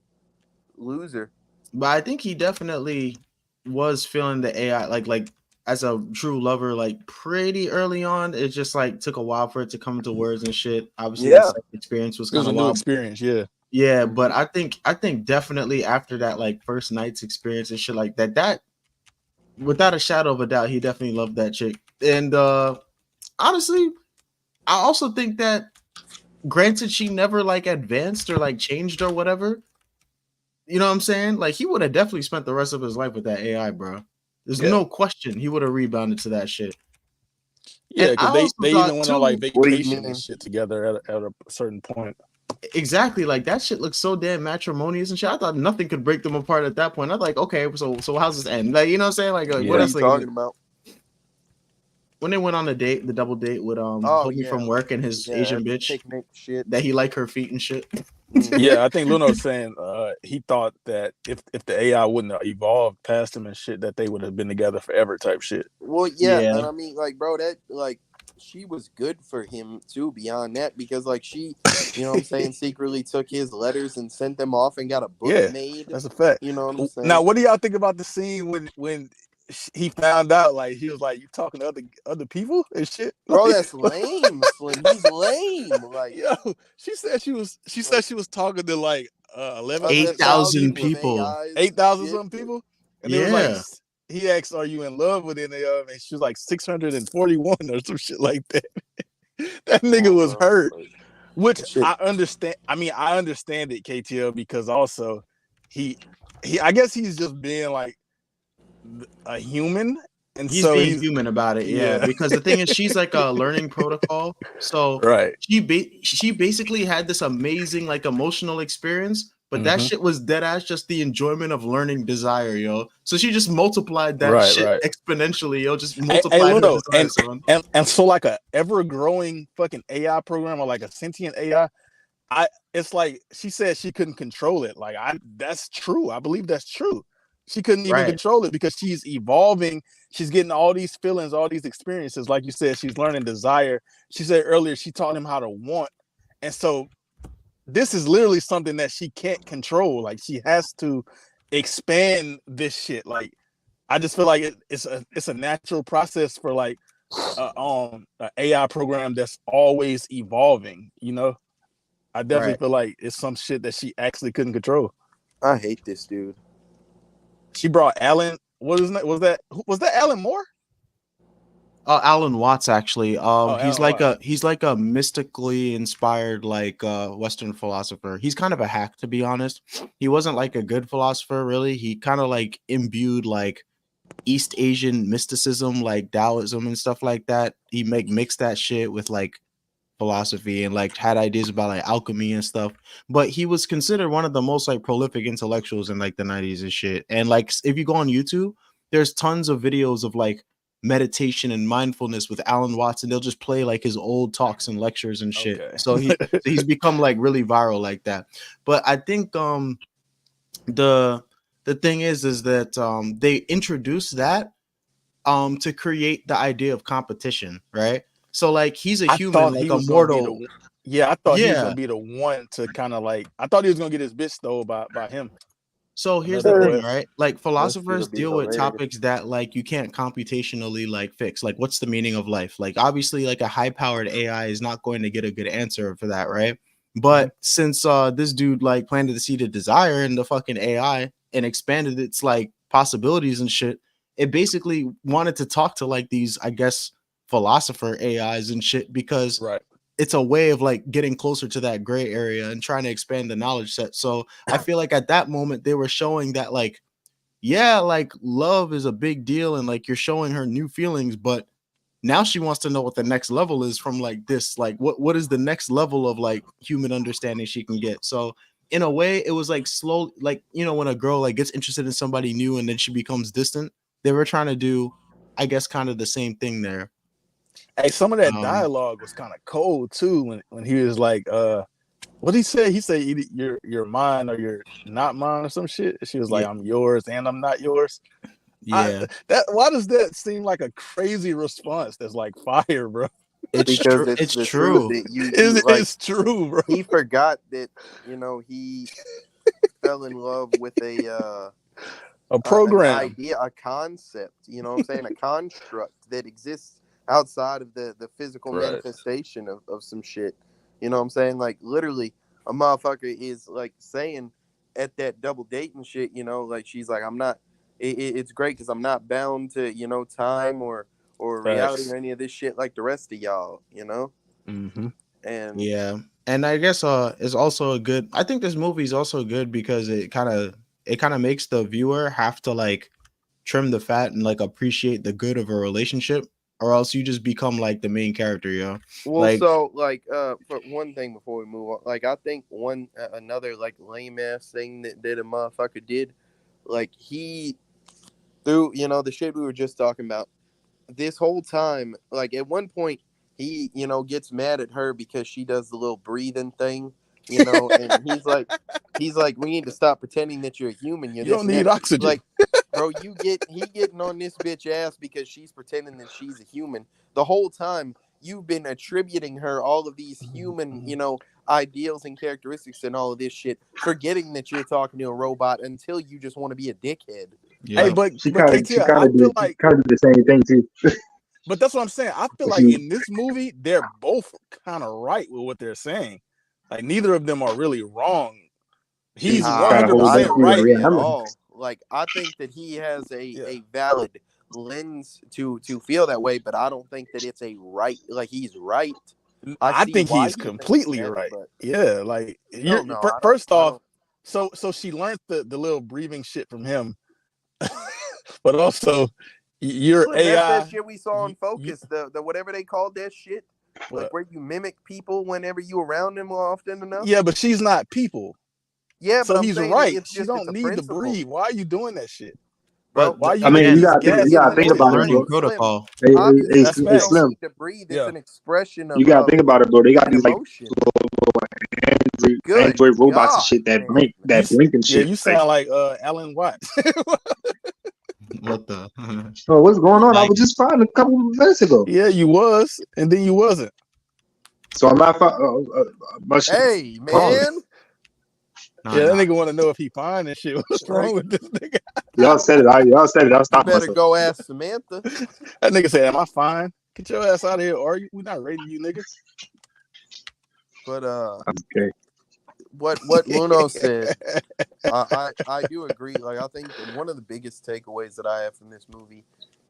loser. But I think he definitely was feeling the AI like as a true lover, like pretty early on. It just like took a while for it to come into words and shit. Obviously, the second experience was kind of a new experience, yeah. But I think definitely after that, like first night's experience and shit like that, without a shadow of a doubt, he definitely loved that chick. And honestly, I also think that, granted, she never like advanced or like changed or whatever. You know what I'm saying? Like, he would have definitely spent the rest of his life with that AI, bro. There's Yeah. no question he would have rebounded to that shit. Yeah, And I because also they thought even went on like too, What do you vacation and mean? shit together at a certain point. exactly, like that shit looks so damn matrimonious and shit. I thought nothing could break them apart at that point. I'm like, okay, so how's this end? Like, you know what I'm saying? Like, what What are else you they gonna talking do? about? When they went on the date, the double date with Oh homie yeah, from work and his yeah, Asian at the bitch picnic shit. that he liked her feet and shit. Mhm. Yeah, I think Luno was saying he thought that if the AI wouldn't have evolved past him and shit, that they would have been together forever type shit. Well, yeah, Yeah. and I mean, like, bro, that like she was good for him too. Beyond that, because like she, you know, what I'm saying, secretly took his letters and sent them off and got a book Yeah, made. that's a fact. You know what I'm saying? Now, what do y'all think about the scene when he found out? Like he was like, "You talking to other people and shit?" Bro, Like, that's lame, Slim. He's lame. Like, yo, she said she was talking to like 11,000 8,000 people, people. 8,000 something people, and it was like Yeah. he asked, "Are you in love with any of them?" And she was like 641 or some shit like that. That nigga was hurt, which I understand. I mean, I understand it, KTL, because also he I guess he's just being like a human, and He's so being human about it, yeah. Because the thing is, she's like a learning protocol. So right. she basically had this amazing like emotional experience, but that shit was dead ass just the enjoyment of learning desire, yo. So she just multiplied that shit exponentially, yo. Just multiplied her Luno, desire, son. and so like a ever growing fucking AI program or like a sentient AI, it's like she said she couldn't control it. Like that's true. I believe that's true. She couldn't even control it because she's evolving. She's getting all these feelings, all these experiences. Like you said, she's learning desire. She said earlier she taught him how to want. And so this is literally something that she can't control. Like she has to expand this shit. Like I just feel like it's a natural process for like an AI program that's always evolving, you know? I definitely feel like it's some shit that she actually couldn't control. I hate this dude. She brought Alan. What is that? Was that Alan Moore? Alan Watts, actually. He's like Watts. he's like a mystically inspired like Western philosopher. He's kind of a hack, to be honest. He wasn't like a good philosopher, really. He kind of like imbued like East Asian mysticism, like Taoism and stuff like that. He mixed that shit with like philosophy and like had ideas about like alchemy and stuff. But he was considered one of the most like prolific intellectuals in like the 90s and shit. And like if you go on YouTube, there's tons of videos of like meditation and mindfulness with Alan Watts, and they'll just play like his old talks and lectures and shit. Okay. So he's become like really viral like that. But I think the thing is that they introduced that to create the idea of competition, right? So like he's a human, like a mortal. I thought he was gonna be the one to kind of like. I thought he was gonna get his bitch stole by him. So here's the thing, right? Like philosophers deal with topics that like you can't computationally like fix. Like what's the meaning of life? Like obviously like a high-powered AI is not going to get a good answer for that, right? But since this dude like planted the seed of desire in the fucking AI and expanded its like possibilities and shit, it basically wanted to talk to like these, I guess, philosopher AIs and shit, because it's a way of like getting closer to that gray area and trying to expand the knowledge set. So I feel like at that moment they were showing that like, yeah, like love is a big deal and like you're showing her new feelings, but now she wants to know what the next level is from like this, like what is the next level of like human understanding she can get. So in a way it was like slow, like, you know, when a girl like gets interested in somebody new and then she becomes distant, they were trying to do, I guess, kind of the same thing there. Hey, some of that dialogue was kind of cold too when he was like, what he said? He said either you're mine or you're not mine or some shit. She was like, I'm yours and I'm not yours. Yeah. Why does that seem like a crazy response? That's like fire, bro. It's true. It's true. It's true, bro. He forgot that, you know, he fell in love with a program, an idea, a concept. You know what I'm saying? A construct that exists outside of the physical manifestation of some shit. You know what I'm saying? Like literally a motherfucker is like saying at that double date and shit, you know, like she's like, I'm not, it's great because I'm not bound to, you know, time or reality or any of this shit like the rest of y'all, you know? And yeah. And I guess it's also a good, I think this movie is also good because it kind of makes the viewer have to like trim the fat and like appreciate the good of a relationship, or else you just become like the main character, yo. Well, Like, so like for one thing before we move on, like I think another like lame ass thing that a motherfucker did, like he through the shit we were just talking about this whole time, like at one point he gets mad at her because she does the little breathing thing, and he's like we need to stop pretending that you're a human, you're You this don't and need that. oxygen. Like, bro, he getting on this bitch ass because she's pretending that she's a human. The whole time you've been attributing her all of these human, ideals and characteristics and all of this shit, forgetting that you're talking to a robot until you just want to be a dickhead. yeah, Hey, but She but kind of KTL, I feel like, did the same thing too. but that's what I'm saying. I feel But like she in this movie, they're both kind of right with what they're saying. Like neither of them are really wrong. He's just trying to hold I 100% back don't through the right. agree at reality. all. Like I think that he has Yeah, a valid lens to feel that way, but I don't think that it's a right. Like he's right. I I see think why he's he thinks completely that, right. but Yeah, like hell no, I don't. first I off, don't. so she learned the little breathing shit from him, but also your Slim, that's that AI. shit we saw on You, Focus. The whatever they called that shit, like but where you mimic people whenever you around them often enough. yeah, but she's not people. Yeah, but So I'm he's saying right. it's She just it's don't a need to principle, breathe. Why are you doing that shit? bro. but Why are you I mean, making again, these you gas gotta think noises? about it, learning bro. Slim, protocol. Hey, That's obviously you don't facts. Slim. need to breathe. It's Yeah. an expression You gotta think about it, bro. They got an these like emotion. Good Android robots and God, shit that man. blink and Yeah, shit. you Like, sound like Alan Watts. What the? oh, what's going on? I was Lagging. just fine a couple of minutes ago. Yeah, you was, and then you wasn't. So I'm not fine. My shit. Hey, Pause. man. Nah, Yeah, that nah. nigga want to know if he fine and shit. What's Right. wrong with this nigga? Y'all said it. Y'all said it. I'll You stop better myself. go ask Samantha. That nigga said, "Am I fine? Get your ass out of here, or we not rating you, nigga." But Okay. what Luno said, I do agree. Like I think that one of the biggest takeaways that I have from this movie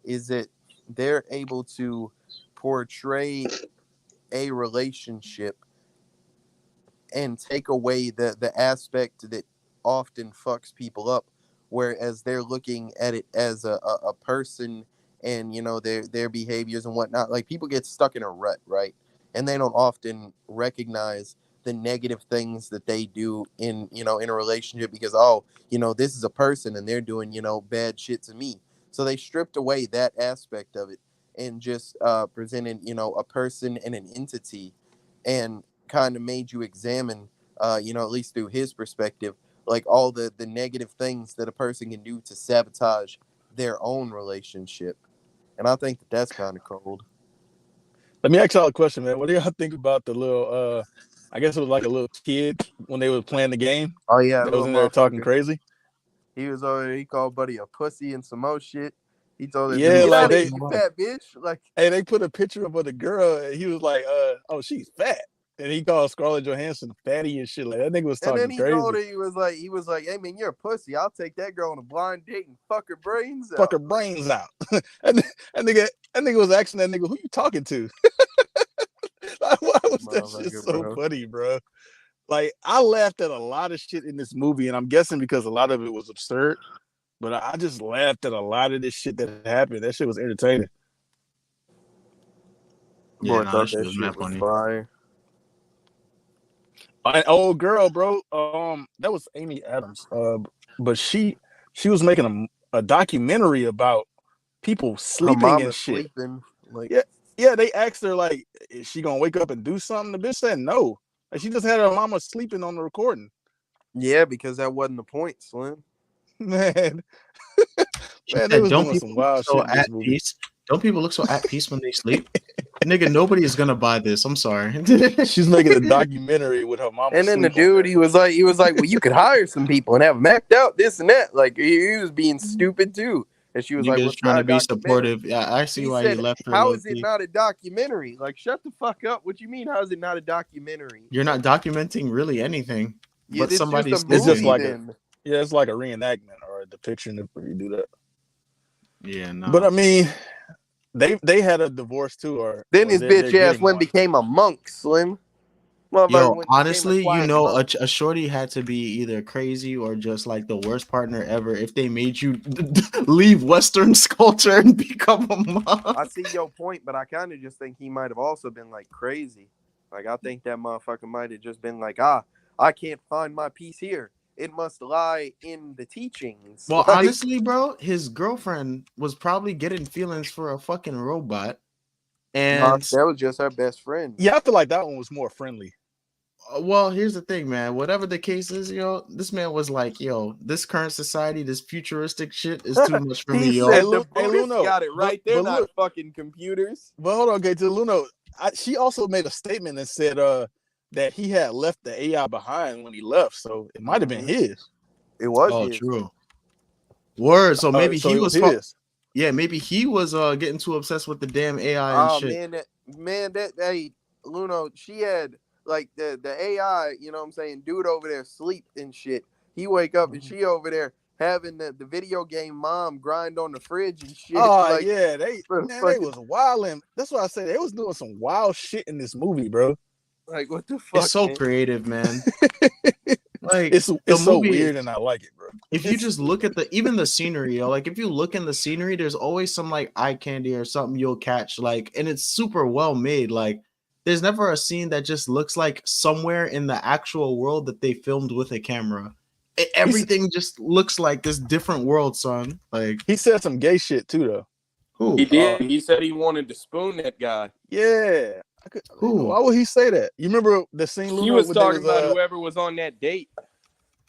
is that they're able to portray a relationship and take away the aspect that often fucks people up, whereas they're looking at it as a person and their behaviors and whatnot. Like people get stuck in a rut, right? And they don't often recognize the negative things that they do in a relationship because this is a person and they're doing bad shit to me. So they stripped away that aspect of it and just presented a person and an entity and kind of made you examine, at least through his perspective, like all the negative things that a person can do to sabotage their own relationship. And I think that that's kind of cold. Let me ask y'all a question, man. What do y'all think about the little? I guess it was like a little kid when they were playing the game Oh yeah, that was little in there talking motherfucker. crazy. He called Buddy a pussy and some more shit. He told that dude, Yeah, "Get like out of they, here, you fat bitch!" Like, hey, they put a picture of the girl. And he was like, oh, she's fat, and he called Scarlett Johansson fatty and shit. Like that nigga was and then talking he told crazy. her he was like, "Hey man, you're a pussy. I'll take that girl on a blind date and fuck her brains Fuck out." her brains out. and that nigga was asking that nigga, who you talking to? Like, why was that shit Motherfucker, so bro. funny, bro? Like I laughed at a lot of shit in this movie, and I'm guessing because a lot of it was absurd. But I just laughed at a lot of this shit that happened. That shit was entertaining. Yeah, Boy, I nah, that thought shit that was shit mad was funny. fire. An old girl, bro. That was Amy Adams. But she was making a documentary about people Her sleeping mom and is shit. sleeping. Like, Yeah, yeah. They asked her like, is she gonna wake up and do something? The bitch said no. Like she just had her mama sleeping on the recording. yeah, because that wasn't the point, Slim. Man, She man, they said, was "Don't doing people some look wild so shit in this at movie. peace? Don't people look so at peace when they sleep?" Nigga, nobody is gonna buy this. I'm sorry. She's making a documentary with her mama And then the sleep on dude, there. he was like, well, you could hire some people and have them act out this and that. Like he was being stupid too. And she was like, well, Niggas it's trying not to a be documentary. supportive. Yeah, I see He why he said, left her how low is it key. not a documentary? Like, shut the fuck up. What you mean? How is it not a documentary? You're not documenting really anything, Yeah, but it's just a somebody's It's just movie sleeping. like then. it's like a reenactment or a depiction if you do that. Yeah, But nah. I mean, they had a divorce too, Then or his they're bitch ass getting went and one. became a monk, Slim. Yo, Became a honestly, quiet monk. a shorty had to be either crazy or just like the worst partner ever if they made you leave Western culture and become a monk. I see your point, but I kind of just think he might have also been like crazy. Like I think that motherfucker might have just been like, I can't find my peace here. It must lie in the teachings. Well, Like, honestly, bro, his girlfriend was probably getting feelings for a fucking robot. nah, And that was just her best friend. Yeah, I feel like that one was more friendly. well, here's the thing, man. Whatever the case is, yo, this man was like, yo, this current society, this futuristic shit is too much for me, He yo. said the Hey, Buddhists Luno, got it right. They're not look, fucking computers. but hold on, okay, to Luno, she also made a statement and said that he had left the AI behind when he left, so it might have been his. It was Oh, his. true. Word. So maybe So he it was was his. yeah, maybe he was getting too obsessed with the damn AI and Oh shit. man, that hey, Luno, she had like the AI, you know what I'm saying, dude over there sleep and shit. He wake up and she over there having the video game mom grind on the fridge and shit. Oh Like, yeah, they was wilding. That's why I said they was doing some wild shit in this movie, bro. Like what the fuck? It's so man? creative, man. Like It's the so movie, weird and I like it, bro. if you just look at even the scenery, yo, like if you look in the scenery, there's always some like eye candy or something you'll catch, like, and it's super well made. Like, there's never a scene that just looks like somewhere in the actual world that they filmed with a camera. Everything just looks like this different world, son. Like, he said some gay shit too, though. who? He did. He said he wanted to spoon that guy. Yeah. Who? Why would he say that? You remember the scene, Luno, He was where talking about whoever was on that date.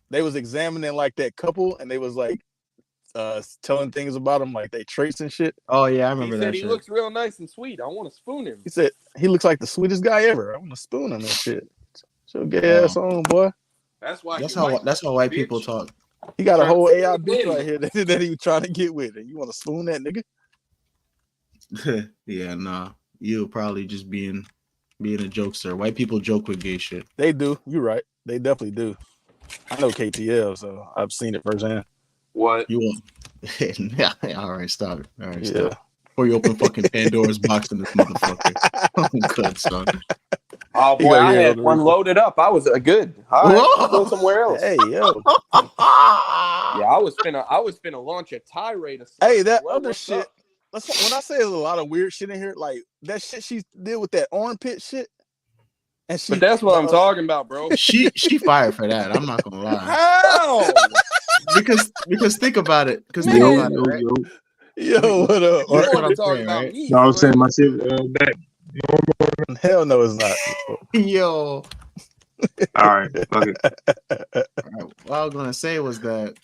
they was examining like that couple and they was like telling things about him, like they traits and shit. Oh yeah, I He remember said that he shit. looks real nice and sweet. I want to spoon him. He said he looks like the sweetest guy ever. I want to spoon him and shit. So gay Oh. ass on, boy. That's why. That's how white people talk. He got a Trying to whole spoon AI him bitch in. right here that he was trying to get with. And you want to spoon that nigga? Yeah, nah. You probably just being a jokester. White people joke with gay shit. They do. You're right. They definitely do. I know KTL, so I've seen it firsthand. What? You want? Yeah. All right, stop it. All right, Yeah. stop. Before you open fucking Pandora's box in this motherfucker. Oh, good, son. Oh boy, I had one loaded up. I was good. All right, I'll go somewhere else. Hey, yo. Yeah, I was finna launch a tirade. Hey, that other shit. When I say there's a lot of weird shit in here, like that shit she did with that armpit shit. And But that's what I'm talking about, bro. She fired for that. I'm not gonna lie. How? because think about it. Because Yo, think about it, right? Yo, what up? You Look want what to I'm talk saying, about right? me? No, I was saying my shit back. Hell no, it's not. Yo. All right, fuck it. What I was gonna say was that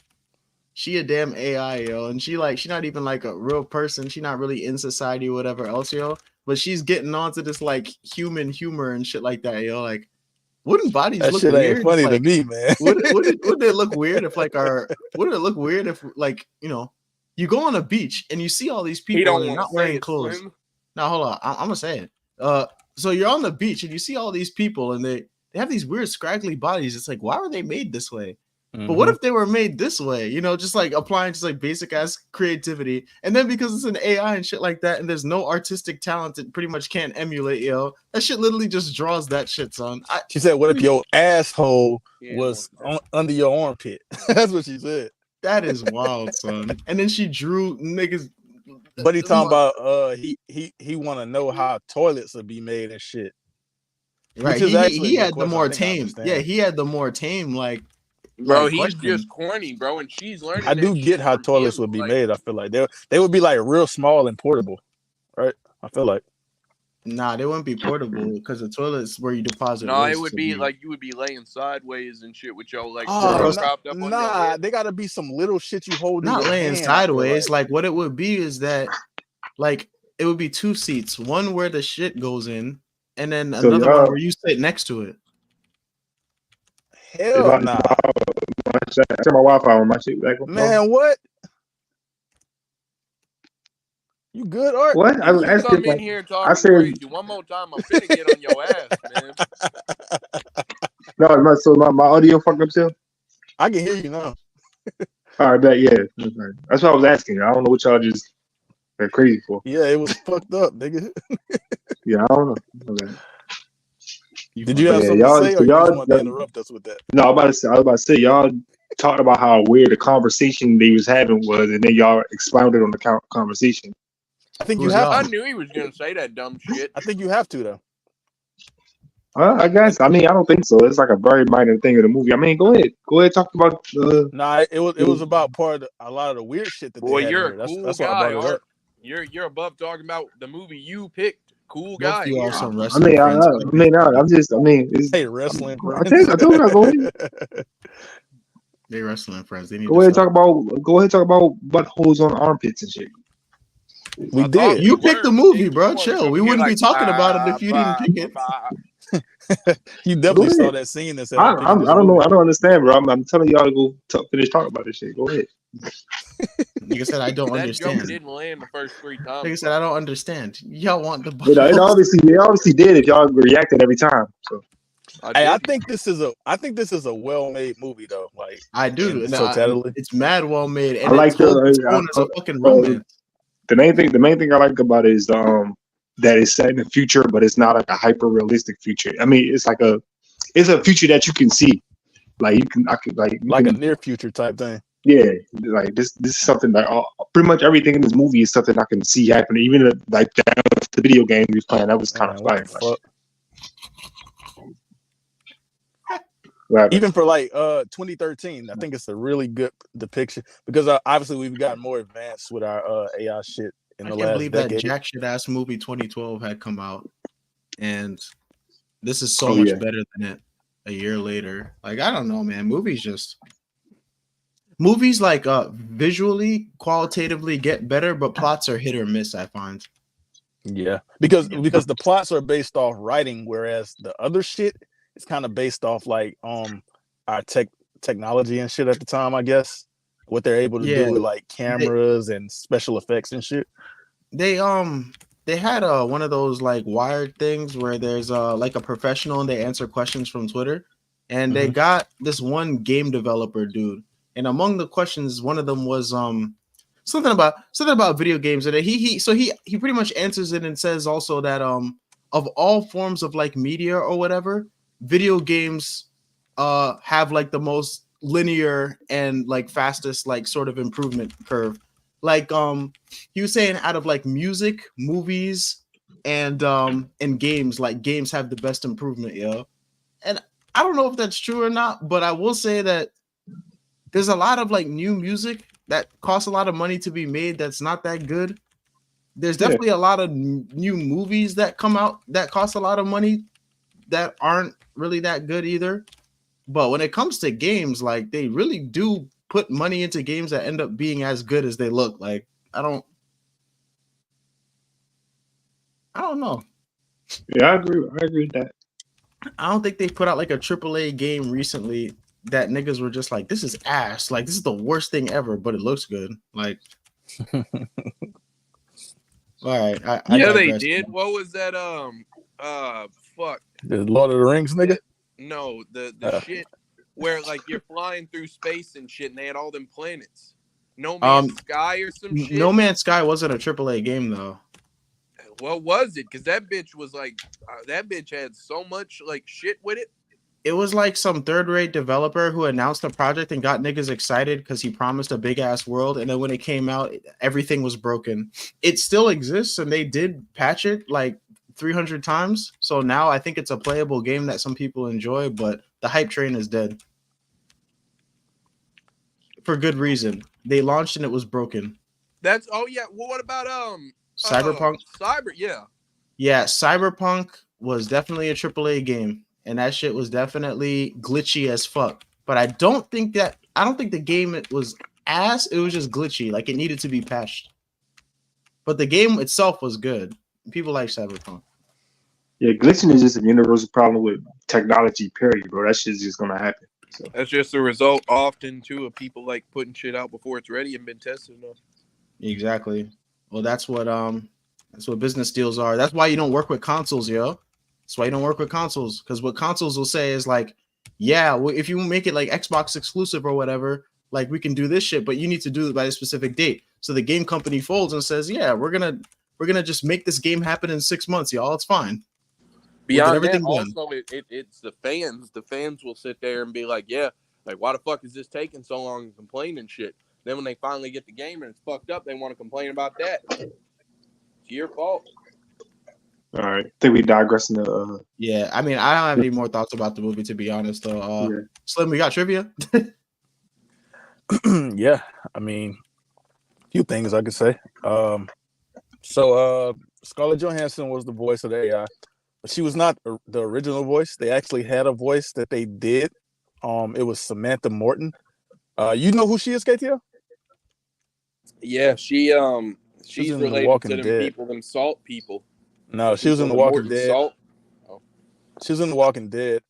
she a damn AI, yo, and she not even like a real person. She not really in society or whatever else, yo. But she's getting onto this like human humor and shit like that, yo. Like, wouldn't bodies That look shit weird? ain't funny if, to like, me, man. Would it look weird if like would it look weird if like, you know, you go on a beach and you see all these people and they're not wearing clothes. Now hold on, I'm gonna say it. So you're on the beach and you see all these people and they have these weird scraggly bodies. It's like, why were they made this way? Mm-hmm. But what if they were made this way? You know, just like applying just like basic ass creativity, and then because it's an AI and shit like that, and there's no artistic talent that pretty much can't emulate, yo, that shit literally just draws that shit, son. She said, "What if your asshole was under your armpit?" That's what she said. That is wild, son. And then she drew niggas. But he talking about he want to know how toilets will be made and shit. Right. He had the more tame. Yeah, he had the more tame like. Bro, he's just corny, bro, and she's learning. I do get how toilets would be made. I feel like they would be like real small and portable, right? I feel like. Nah, they wouldn't be portable because the toilet's where you deposit. No, it would be like you would be laying sideways and shit with your like propped up on your head. They gotta be some little shit you hold. Not laying sideways. Like what it would be is that, like it would be two seats, one where the shit goes in, and then another one where you sit next to it. Hell nah. Turn my Wi-Fi on my shit back. Man, what? You good, Art? What? I was asking. Come in here and talk crazy one more time. I'm finna get on your ass, man. No, so my audio fucked up still. I can hear you now. All right, bet yeah. That's what I was asking. I don't know what y'all just are crazy for. Yeah, it was fucked up, nigga. Yeah, I don't know. Okay. Did you have Yeah, something to y'all. say, So or you just y'all. want to interrupt us with that? No, I was about to say y'all talked about how weird the conversation they was having was, and then y'all expounded on the conversation. I think you Who's have y'all? I to. knew he was gonna say that dumb shit. I think you have to though. I guess. I mean, I don't think so. It's like a very minor thing of the movie. I mean, go ahead. Go ahead. Talk about. Nah, it was about part of a lot of the weird shit that they Boy, had in you're a here. cool That's why I guy, brought it up. Art. You're above talking about the movie you picked. Cool Both of guy you are here. some I wrestling mean, friends. I'm just. I mean, it's. Hey, wrestling I friends. tell you, go ahead. They wrestling friends. They need Go to ahead. stop. Go ahead. Talk about buttholes on armpits and shit. We I thought did. we You picked the were. movie, Nigga, you bro. wanted to Chill. come We in here wouldn't be like talking about it if you didn't pick it. You Go definitely saw ahead. that scene that said, "I'm picking I this don't know. movie." I don't understand, bro. I'm telling y'all to go finish talking about this shit. Go ahead. Nigga said I don't That joke understand. didn't land the first 3 times. Nigga said I don't understand. Y'all want the But it obviously did if y'all reacted every time. So Hey, I did. think this is a well-made movie though. Like I do. in And totality. it's mad well made, I and it like told its own as uh, a fucking uh, romance. the main thing I like about it is that it's set in the future, but it's not like a hyper realistic future. I mean, it's a future that you can see. Like you Like a can near future type thing. yeah, like this is something that pretty much everything in this movie is something I can see happening. Even like the video game we was playing, that was kind of Man, what fire. the fuck? Like, Even for like 2013, I think it's a really good depiction because obviously we've gotten more advanced with our AI shit in I the can't last believe that decade. jack shit ass movie 2012 had come out, and this is so oh much yeah, better than it a year later. Like I don't know, man. Movies like visually, qualitatively get better, but plots are hit or miss. I find. Yeah, because the plots are based off writing, whereas the other shit is kind of based off like our technology and shit at the time. I guess what they're able to do Yeah, with like cameras and special effects and shit. they had one of those like wired things where there's like a professional and they answer questions from Twitter, and they got this one game developer dude, and among the questions, one of them was something about video games, and he pretty much answers it and says also that of all forms of like media or whatever, video games have like the most linear and like fastest like sort of improvement curve. Like he was saying out of like music, movies, and games, like games have the best improvement, yo. And I don't know if that's true or not, but I will say that there's a lot of like new music that costs a lot of money to be made that's not that good. There's definitely a lot of new movies that come out that cost a lot of money that aren't really that good either. But when it comes to games, like they really do put money into games that end up being as good as they look. Like I don't know. yeah, I agree with that. I don't think they put out like a AAA game recently that niggas were just like, this is ass. Like this is the worst thing ever, but it looks good. Like, all right, I Yeah, they digress. did. What was that? Fuck. The Lord of the Rings, nigga. No, the shit where like you're flying through space and shit, and they had all them planets. No Man's Sky or some shit. No Man's Sky wasn't a AAA game though. What was it? Because that bitch was like, that bitch had so much like shit with it. It was like some third-rate developer who announced a project and got niggas excited because he promised a big-ass world, and then when it came out, everything was broken. It still exists, and they did patch it like 300 times. So now I think it's a playable game that some people enjoy, but the hype train is dead. For good reason. They launched and it was broken. That's well, what about Cyberpunk? Yeah, Cyberpunk was definitely a AAA game, and that shit was definitely glitchy as fuck. But I don't think the game was ass. It was just glitchy. Like it needed to be patched. But the game itself was good. People like Cyberpunk. Yeah, glitching is just a universal problem with technology, period, bro. That shit's just gonna happen. So. That's just a result often too of people like putting shit out before it's ready and been tested enough. Exactly. Well, that's what business deals are. That's why you don't work with consoles, yo. That's why you don't work with consoles, because what consoles will say is like, yeah, well, if you make it like Xbox exclusive or whatever, like we can do this shit, but you need to do it by a specific date. So the game company folds and says, yeah, we're gonna just make this game happen in 6 months, y'all. It's fine. Beyond that, everything done. also it's the fans. The fans will sit there and be like, yeah, like why the fuck is this taking so long and complain and shit. Then when they finally get the game and it's fucked up, they want to complain about that. It's your fault. All right, I think we digressing to. Yeah, I mean, I don't have any more thoughts about the movie, to be honest. Though, Yeah. Slim, we got trivia. Yeah, I mean, a few things I could say. So Scarlett Johansson was the voice of the AI, but she was not the original voice. They actually had a voice that they did. It was Samantha Morton. You know who she is, KTL? Yeah, she's in The related Walking to them Dead. people, them salt people. No, she was in The Walking Dead. Salt. Oh. She was in The Walking Dead.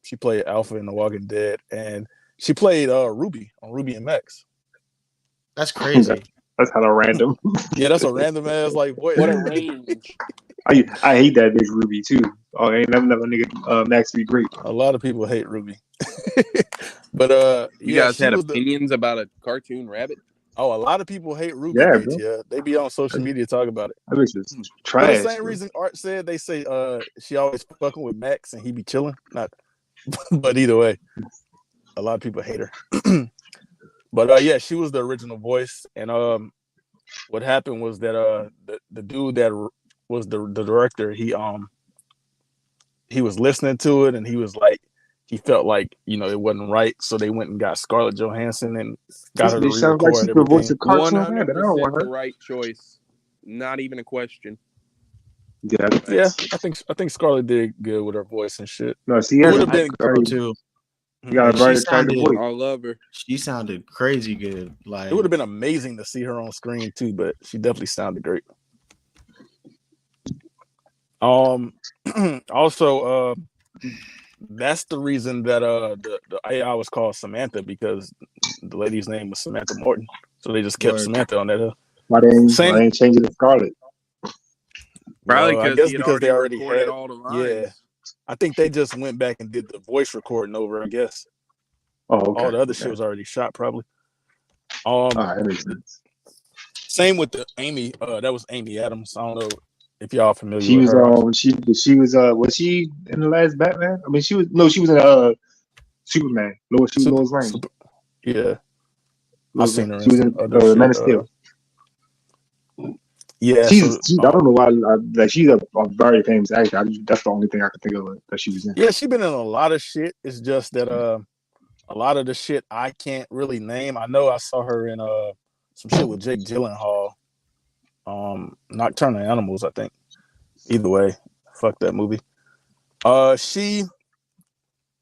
She played Alpha in The Walking Dead, and she played Ruby on Ruby and Max. That's crazy. That's kind of random. Yeah, that's a random ass like voice. What a range. I hate that bitch Ruby too. Oh, ain't never nigga Max be great. A lot of people hate Ruby. But you guys had opinions about a cartoon rabbit? Oh, a lot of people hate Ruby. Yeah, bro. They be on social media talking about it. That bitch is trash. For the same reason Art said, they say she always fucking with Max and he be chilling. Not, but either way, a lot of people hate her. But yeah, she was the original voice, and what happened was that the dude that was the director, he was listening to it, and he was like, he felt like, you know, it wasn't right, so they went and got Scarlett Johansson and got her to re-record like she's the voice of cartoon 100% the right choice, not even a question. Yeah, I think Scarlett did good with her voice and shit. No, she would have been girl too. You got a very attractive voice. I love her. She sounded crazy good. Like, it would have been amazing to see her on screen too, but she definitely sounded great. Also, that's the reason that the AI was called Samantha, because the lady's name was Samantha Morton, so they just kept Samantha on that. Why they ain't changing to Scarlett? Probably I guess because they already recorded had all the lines. Yeah, I think they just went back and did the voice recording over. I guess. Oh, okay. All the other shit was already shot, probably. That makes sense. Same with the Amy. That was Amy Adams. I don't know if y'all familiar she with was, her. She was she in the last Batman? I mean, she was in Superman. She was Lois Lane. Yeah. I've seen her. She was in Man of Steel. Yeah. I don't know why. She's a very famous actor. That's the only thing I can think of that she was in. Yeah, she's been in a lot of shit. It's just that a lot of the shit I can't really name. I know I saw her in some shit with Jake Gyllenhaal. Nocturnal Animals, I think. Either way, fuck that movie. She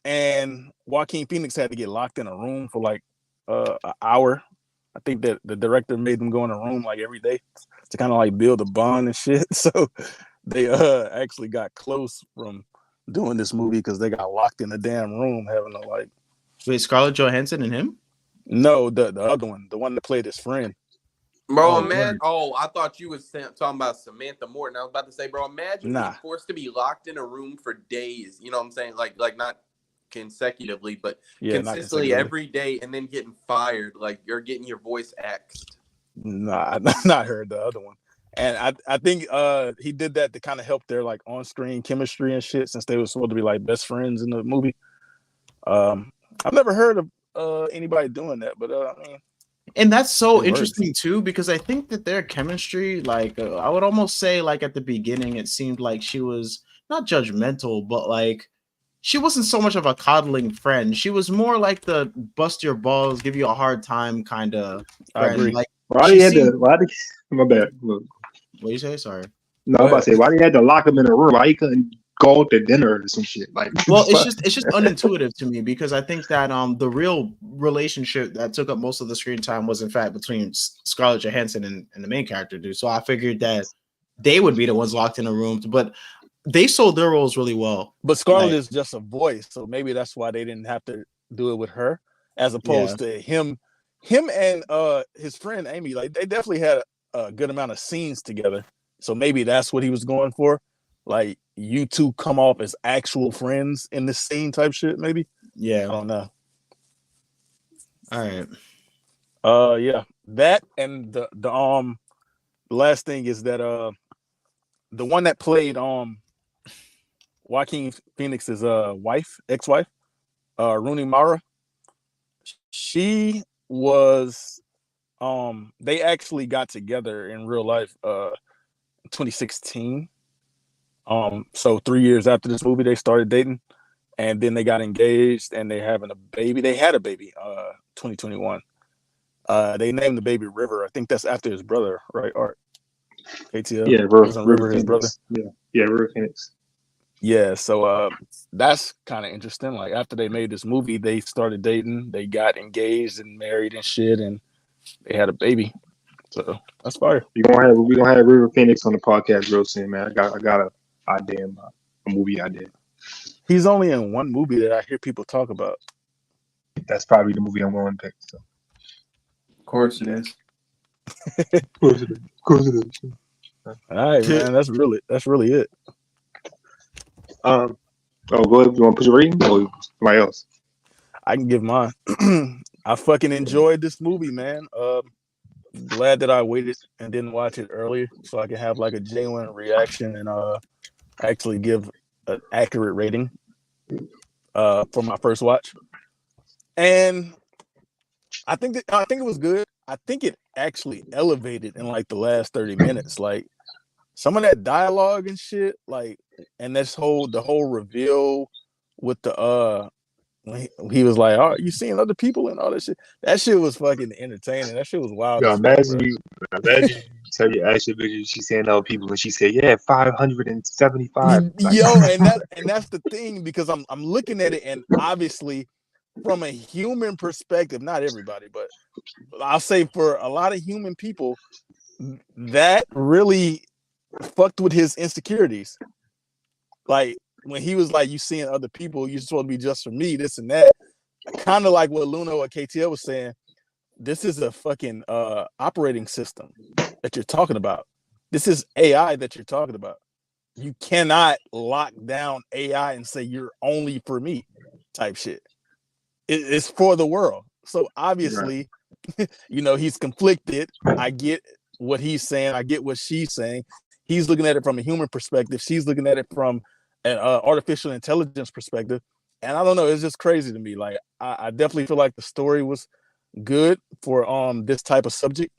and Joaquin Phoenix had to get locked in a room for like an hour. I think that the director made them go in a room like every day to kind of like build a bond and shit. So they actually got close from doing this movie because they got locked in a damn room having to like. Wait, Scarlett Johansson and him? No, the other one, the one that played his friend. Bro, imagine. Oh, I thought you was talking about Samantha Morton. I was about to say, bro, imagine being forced to be locked in a room for days. You know what I'm saying? Like not consecutively, but consistently every day, and then getting fired. Like you're getting your voice axed. Nah, not her. The other one. And I think he did that to kind of help their like on-screen chemistry and shit, since they were supposed to be like best friends in the movie. I've never heard of anybody doing that, but I mean. And that's so interesting too, because I think that their chemistry, like I would almost say, like at the beginning, it seemed like she was not judgmental, but like she wasn't so much of a coddling friend. She was more like the bust your balls, give you a hard time kind of friend. I agree. Like, my bad. Look. What do you say? Sorry. No, I'm about to say, why they had to lock him in a room? Why he couldn't go out to dinner or some shit? Like, well, it's just unintuitive to me, because I think that the real relationship that took up most of the screen time was in fact between Scarlett Johansson and the main character, dude. So I figured that they would be the ones locked in a room, but they sold their roles really well. But Scarlett is just a voice, so maybe that's why they didn't have to do it with her, as opposed to him and his friend Amy. Like they definitely had a good amount of scenes together. So maybe that's what he was going for. Like you two come off as actual friends in this scene type shit, maybe. Yeah. I don't know. All right. Yeah. That and the last thing is that the one that played Joaquin Phoenix's ex-wife, Rooney Mara. She was they actually got together in real life 2016. So 3 years after this movie they started dating, and then they got engaged and they having a baby. They had a baby 2021. They named the baby River. I think that's after his brother, right? Art KTL. Yeah, Wasn't River his brother? Yeah, River Phoenix. Yeah, so that's kind of interesting. Like after they made this movie, they started dating, they got engaged and married and shit, and they had a baby. So that's fire. We gonna have River Phoenix on the podcast real soon, man. I got a idea, a movie idea. He's only in one movie that I hear people talk about. That's probably the movie I'm going to pick. So. Of course it is. Of course it is. Of course it is. All right, man. That's really it. Go ahead. You want to push a rating or somebody else? I can give mine. I fucking enjoyed this movie, man. Glad that I waited and didn't watch it earlier so I can have like a genuine reaction and actually give an accurate rating for my first watch. And I think it was good. I think it actually elevated in like the last 30 minutes. Like some of that dialogue and shit, like, and the whole reveal with the when he was like, "Oh, you seeing other people and all that shit." That shit was fucking entertaining. That shit was wild. Yo, imagine you tell your actual bitch she's saying other people and she said, "Yeah, 575." Like, Yo, and that's the thing, because I'm looking at it, and obviously from a human perspective, not everybody, but I'll say for a lot of human people, that really fucked with his insecurities. Like when he was like, "You seeing other people, you're supposed to be just for me, this and that." Kind of like what Luno or KTL was saying. This is a fucking operating system that you're talking about. This is AI that you're talking about. You cannot lock down AI and say you're only for me type shit. It's for the world. So obviously, right. He's conflicted. I get what he's saying. I get what she's saying. He's looking at it from a human perspective. She's looking at it from an artificial intelligence perspective. And I don't know. It's just crazy to me. Like I definitely feel like the story was good for this type of subject.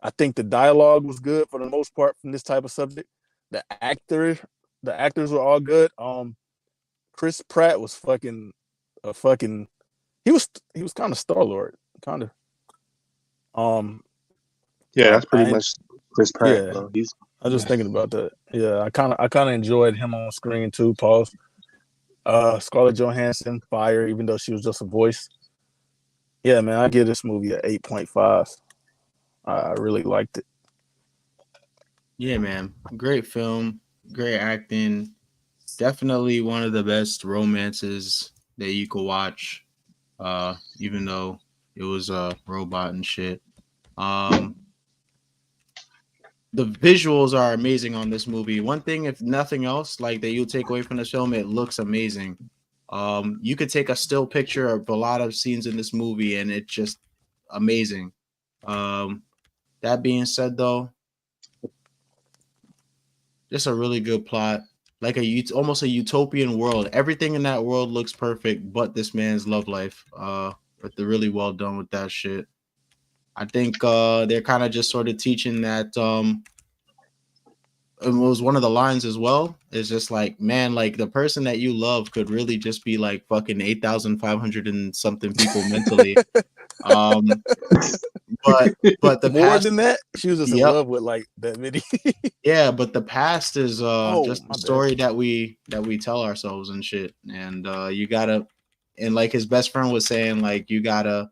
I think the dialogue was good for the most part from this type of subject. The actors were all good. Chris Pratt was he was kind of Star-Lord, kind of. Yeah, that's pretty much Chris Pratt. Yeah, bro. I was just thinking about that. Yeah, I kind of enjoyed him on screen too. Pause. Scarlett Johansson, fire, even though she was just a voice. Yeah, man, I give this movie an 8.5. I really liked it. Yeah, man. Great film, great acting. Definitely one of the best romances that you could watch. Even though it was a robot and shit. The visuals are amazing on this movie. One thing, if nothing else, like that you'll take away from the film, it looks amazing. You could take a still picture of a lot of scenes in this movie and it's just amazing. That being said, though, just a really good plot, like almost a utopian world. Everything in that world looks perfect, but this man's love life. But they're really well done with that shit. I think they're kind of just sort of teaching that. It was one of the lines as well. It's just like, man, like the person that you love could really just be like fucking 8,500 and something people mentally. But the more past, than that, she was just in love with like that many. Yeah, but the past is just the story that we tell ourselves and shit. And you gotta, and like his best friend was saying, like you gotta,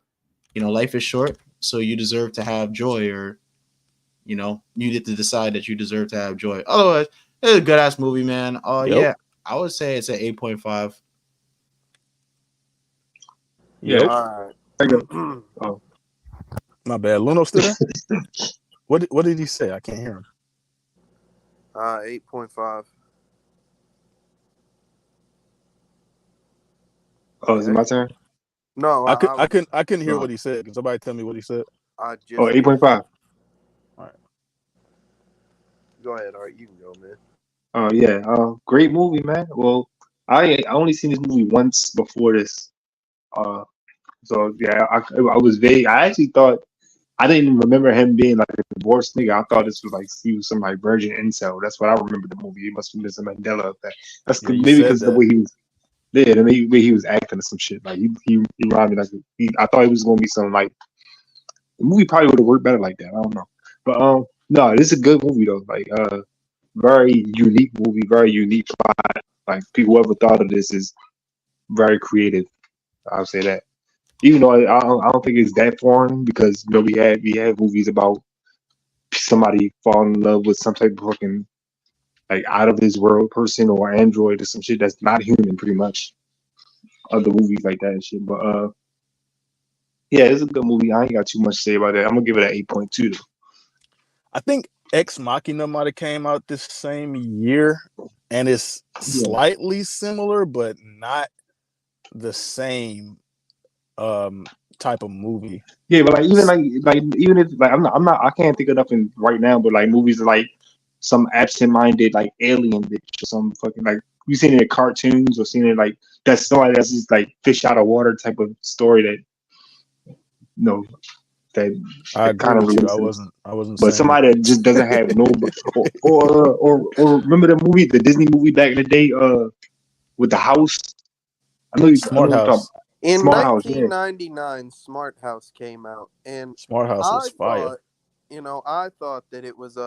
life is short, so you deserve to have joy, or you get to decide that you deserve to have joy. Otherwise, it's a good ass movie, man. Yeah, I would say it's an 8.5. Yeah. All right. Oh, my bad. Luno still there? What did he say? I can't hear him. 8.5. Oh, is it my turn? No, I couldn't hear what he said. Can somebody tell me what he said? 8.5. All right. Go ahead. All right, you can go, man. Oh yeah, great movie, man. Well, I only seen this movie once before this. Uh, so yeah, I was vague. I actually thought I didn't even remember him being like a divorced nigga. I thought this was like he was some like virgin incel. That's what I remember the movie. It must have been some Mandela effect. That's Yeah, you maybe said because of the that. way he was. Yeah, the way he was acting or some shit. Like he reminded me like I thought he was gonna be some like the movie probably would have worked better like that. I don't know, but no, this is a good movie though. Like very unique movie, very unique plot. Like people whoever thought of this is very creative. I'll say that. Even though I don't think it's that foreign because you know we had movies about somebody falling in love with some type of fucking like out of this world person or android or some shit that's not human, pretty much. Other movies like that and shit, but yeah, it's a good movie. I ain't got too much to say about it. I'm gonna give it an 8.2 though. I think Ex Machina might have came out this same year, and it's Yeah, slightly similar, but not the same type of movie. yeah, but like even if like I'm not I can't think of nothing right now, but like movies like some absent-minded like alien bitch or some fucking like you seen it in cartoons or seen it like that's somebody that's just like fish out of water type of story that you know that I that agree kind of with you. realistic. I wasn't But saying somebody that just doesn't have no or remember the movie, the Disney movie back in the day, with the house. I know Smart you talking House. about In Smart House, yeah. 1999, Smart House came out, and Smart House was I fire. thought, I thought that it was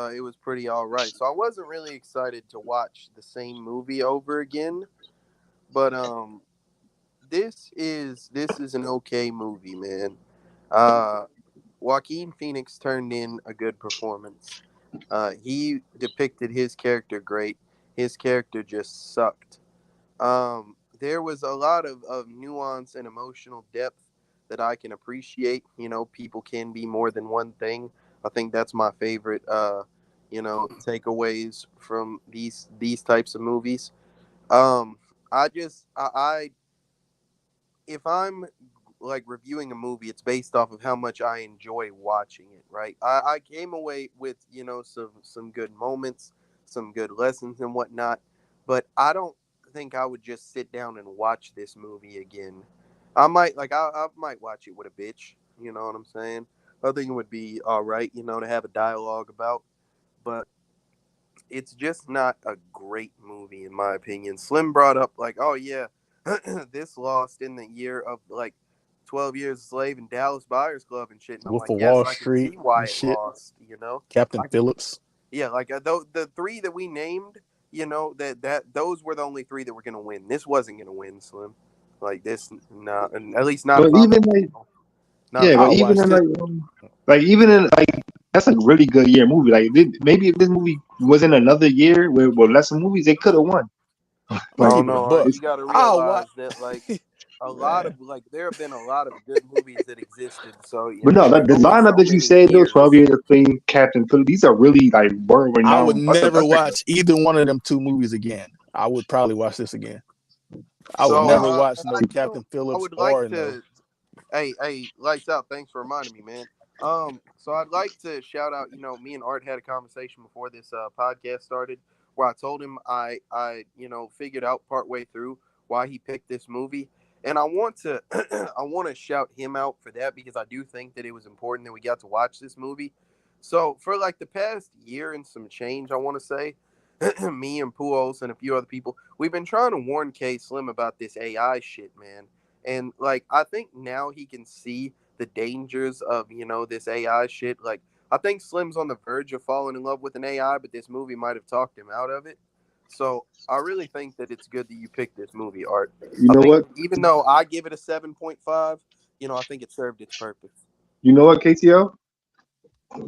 pretty all right. So I wasn't really excited to watch the same movie over again. But this is an okay movie, man. Uh, Joaquin Phoenix turned in a good performance. He depicted his character great. His character just sucked. There was a lot of nuance and emotional depth that I can appreciate. People can be more than one thing. I think that's my favorite takeaways from these types of movies. I just I if I'm like reviewing a movie, it's based off of how much I enjoy watching it, right? I came away with, some good moments, some good lessons and whatnot, but I don't think I would just sit down and watch this movie again. I might I might watch it with a bitch, you know what I'm saying? I think it would be all right, to have a dialogue about, but it's just not a great movie in my opinion. Slim brought up like, oh yeah, this lost in the year of like 12 Years a Slave and Dallas Buyers Club and shit, and I'm Wolf like, of yes, Wall I can Street see why and it shit. lost. Captain I can, Phillips. yeah, like the three that we named, that those were the only three that were gonna win. This wasn't gonna win, Slim. Like this, not, and at least not But if I'm, even like not yeah, if but I I'm. even in watched it. like even in like that's a really good year movie. Like maybe if this movie was in another year with lesser movies, they could have won. I'm gonna Like Oh keep it a no, Art, buck. you got to I'll watch. realize that like a lot man. of like there have been a lot of good movies that existed. So But no, there's the only lineup so that you many said, those years. 12 Years of Fame, Captain Phillips, these are really like world I would renowned. never That's like watch either one of them two movies again. I would probably watch this again. I would So nah. never watch no Captain I Phillips would like or no. to. Hey, lights out. Thanks for reminding me, man. So I'd like to shout out. Me and Art had a conversation before this podcast started, where I told him I figured out partway through why he picked this movie, and I want to I want to shout him out for that because I do think that it was important that we got to watch this movie. So for like the past year and some change, I want to say, me and Puos and a few other people, we've been trying to warn K Slim about this AI shit, man. And like I think now he can see the dangers of, this AI shit. Like I think Slim's on the verge of falling in love with an AI, but this movie might have talked him out of it. So I really think that it's good that you picked this movie, Art. You I know think what? even though I give it a 7.5, I think it served its purpose. You know what, KTL?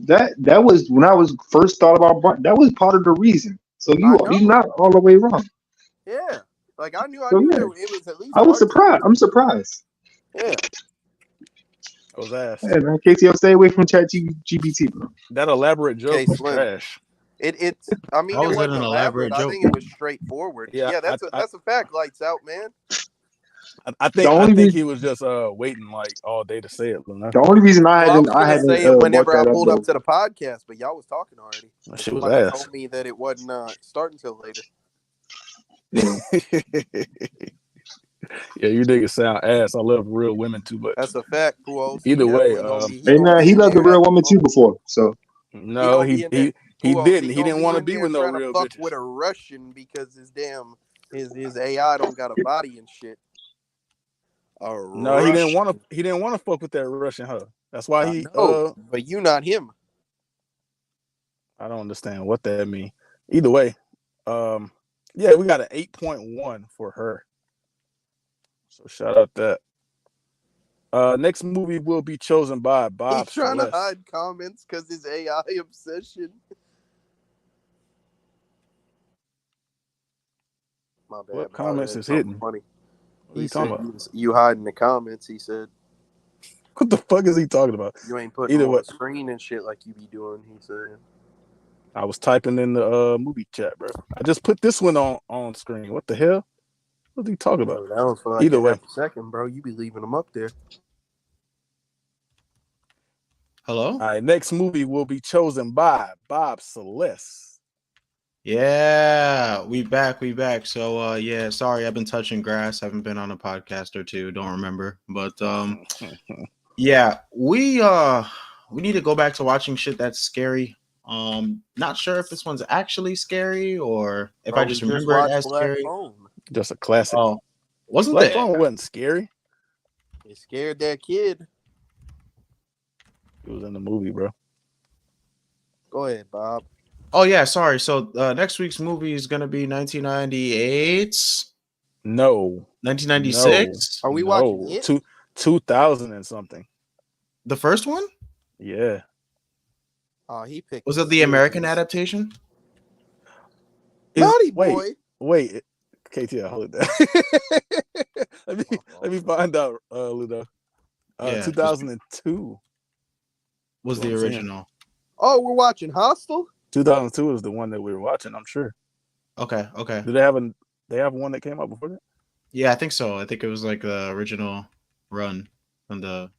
That was when I was first thought about that was part of the reason. So I you're know. not all the way wrong. Yeah. Like I So knew yeah, there it was at I least was parts of it surprised. that I'm surprised. yeah. I was asked. Hey man, KTL, stay away from Chat GPT, bro. That elaborate joke Okay, was Slim. trash. It's I mean How it was that wasn't an elaborate. elaborate I joke? think it was straightforward. Yeah, Yeah, that's a fact. Lights out, man. The I only think he reason was just waiting like all day to say it. You know? the only reason I Well, I hadn't was I gonna hadn't say it brought whenever I that up pulled up though. to the podcast, but y'all was talking already, That and shit was somebody ass. told me that it wasn't starting till later. Yeah. Yeah, you niggas sound ass. I love real women too much. That's a fact, Puos. Either way, And gonna be he in loved the there real at the woman too moment. before. So no, gonna be in there. he Puos, didn't. He gonna didn't want to in be there with no trying to real fuck bitches. with a Russian because his AI don't got a body and shit. No, he didn't want to. He didn't want to fuck with that Russian hoe. That's why he. But you not him. I don't understand what that means. Either way, yeah, we got an 8.1 for her. So shout out that. Next movie will be chosen by Bob. He's trying Celeste. to hide comments because his AI obsession. My bad. What comments is something hidden? funny. What are He you said talking about? you hiding the comments. He said What the fuck is he talking about? you ain't putting them on the screen and shit like you be doing. He said. I was typing in the movie chat, bro. I just put this one on screen. What the hell? What's he talking about? That was for like Either way. half a second, bro. You be leaving them up there. Hello? All right, next movie will be chosen by Bob Celeste. Yeah, we back. So yeah, sorry, I've been touching grass. Haven't been on a podcast or two. Don't remember. But yeah, we need to go back to watching shit that's scary. Not sure if this one's actually scary or if I just remember it as Black scary. Phone. Just a classic. Oh, wasn't Black that? Phone wasn't scary. It scared that kid. It was in the movie, bro. Go ahead, Bob. Oh yeah, sorry. So next week's movie is gonna be 1998. No. 1996. Are we watching it? 2000 and something. The first one? Yeah. Oh, he picked. Was it the American adaptation? Naughty boy. Wait, KTL, hold it down. let me find out, Ludo. 2002 was the original. Oh, we're watching Hostel? 2002 is the one that we were watching, I'm sure. Okay. Do they have one that came out before that? Yeah, I think so. I think it was like the original run on the.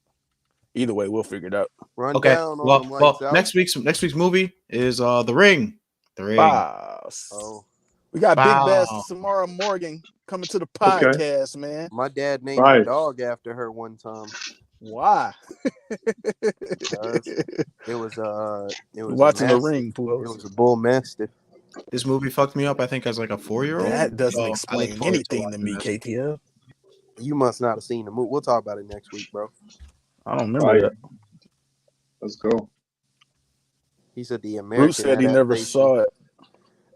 Either way, we'll figure it out. Well, next week's movie is The Ring. The Ring. Boss. Oh. We got Big Bass Samara Morgan coming to the podcast, man. My dad named a dog after her one time. Why? It was watching The Ring. It was a bull mastiff. This movie fucked me up, I think, as like a 4-year-old. That doesn't explain anything to me, KTL. You must not have seen the movie. We'll talk about it next week, bro. I don't remember that. Let's go. He said the American. Roots said he never saw it.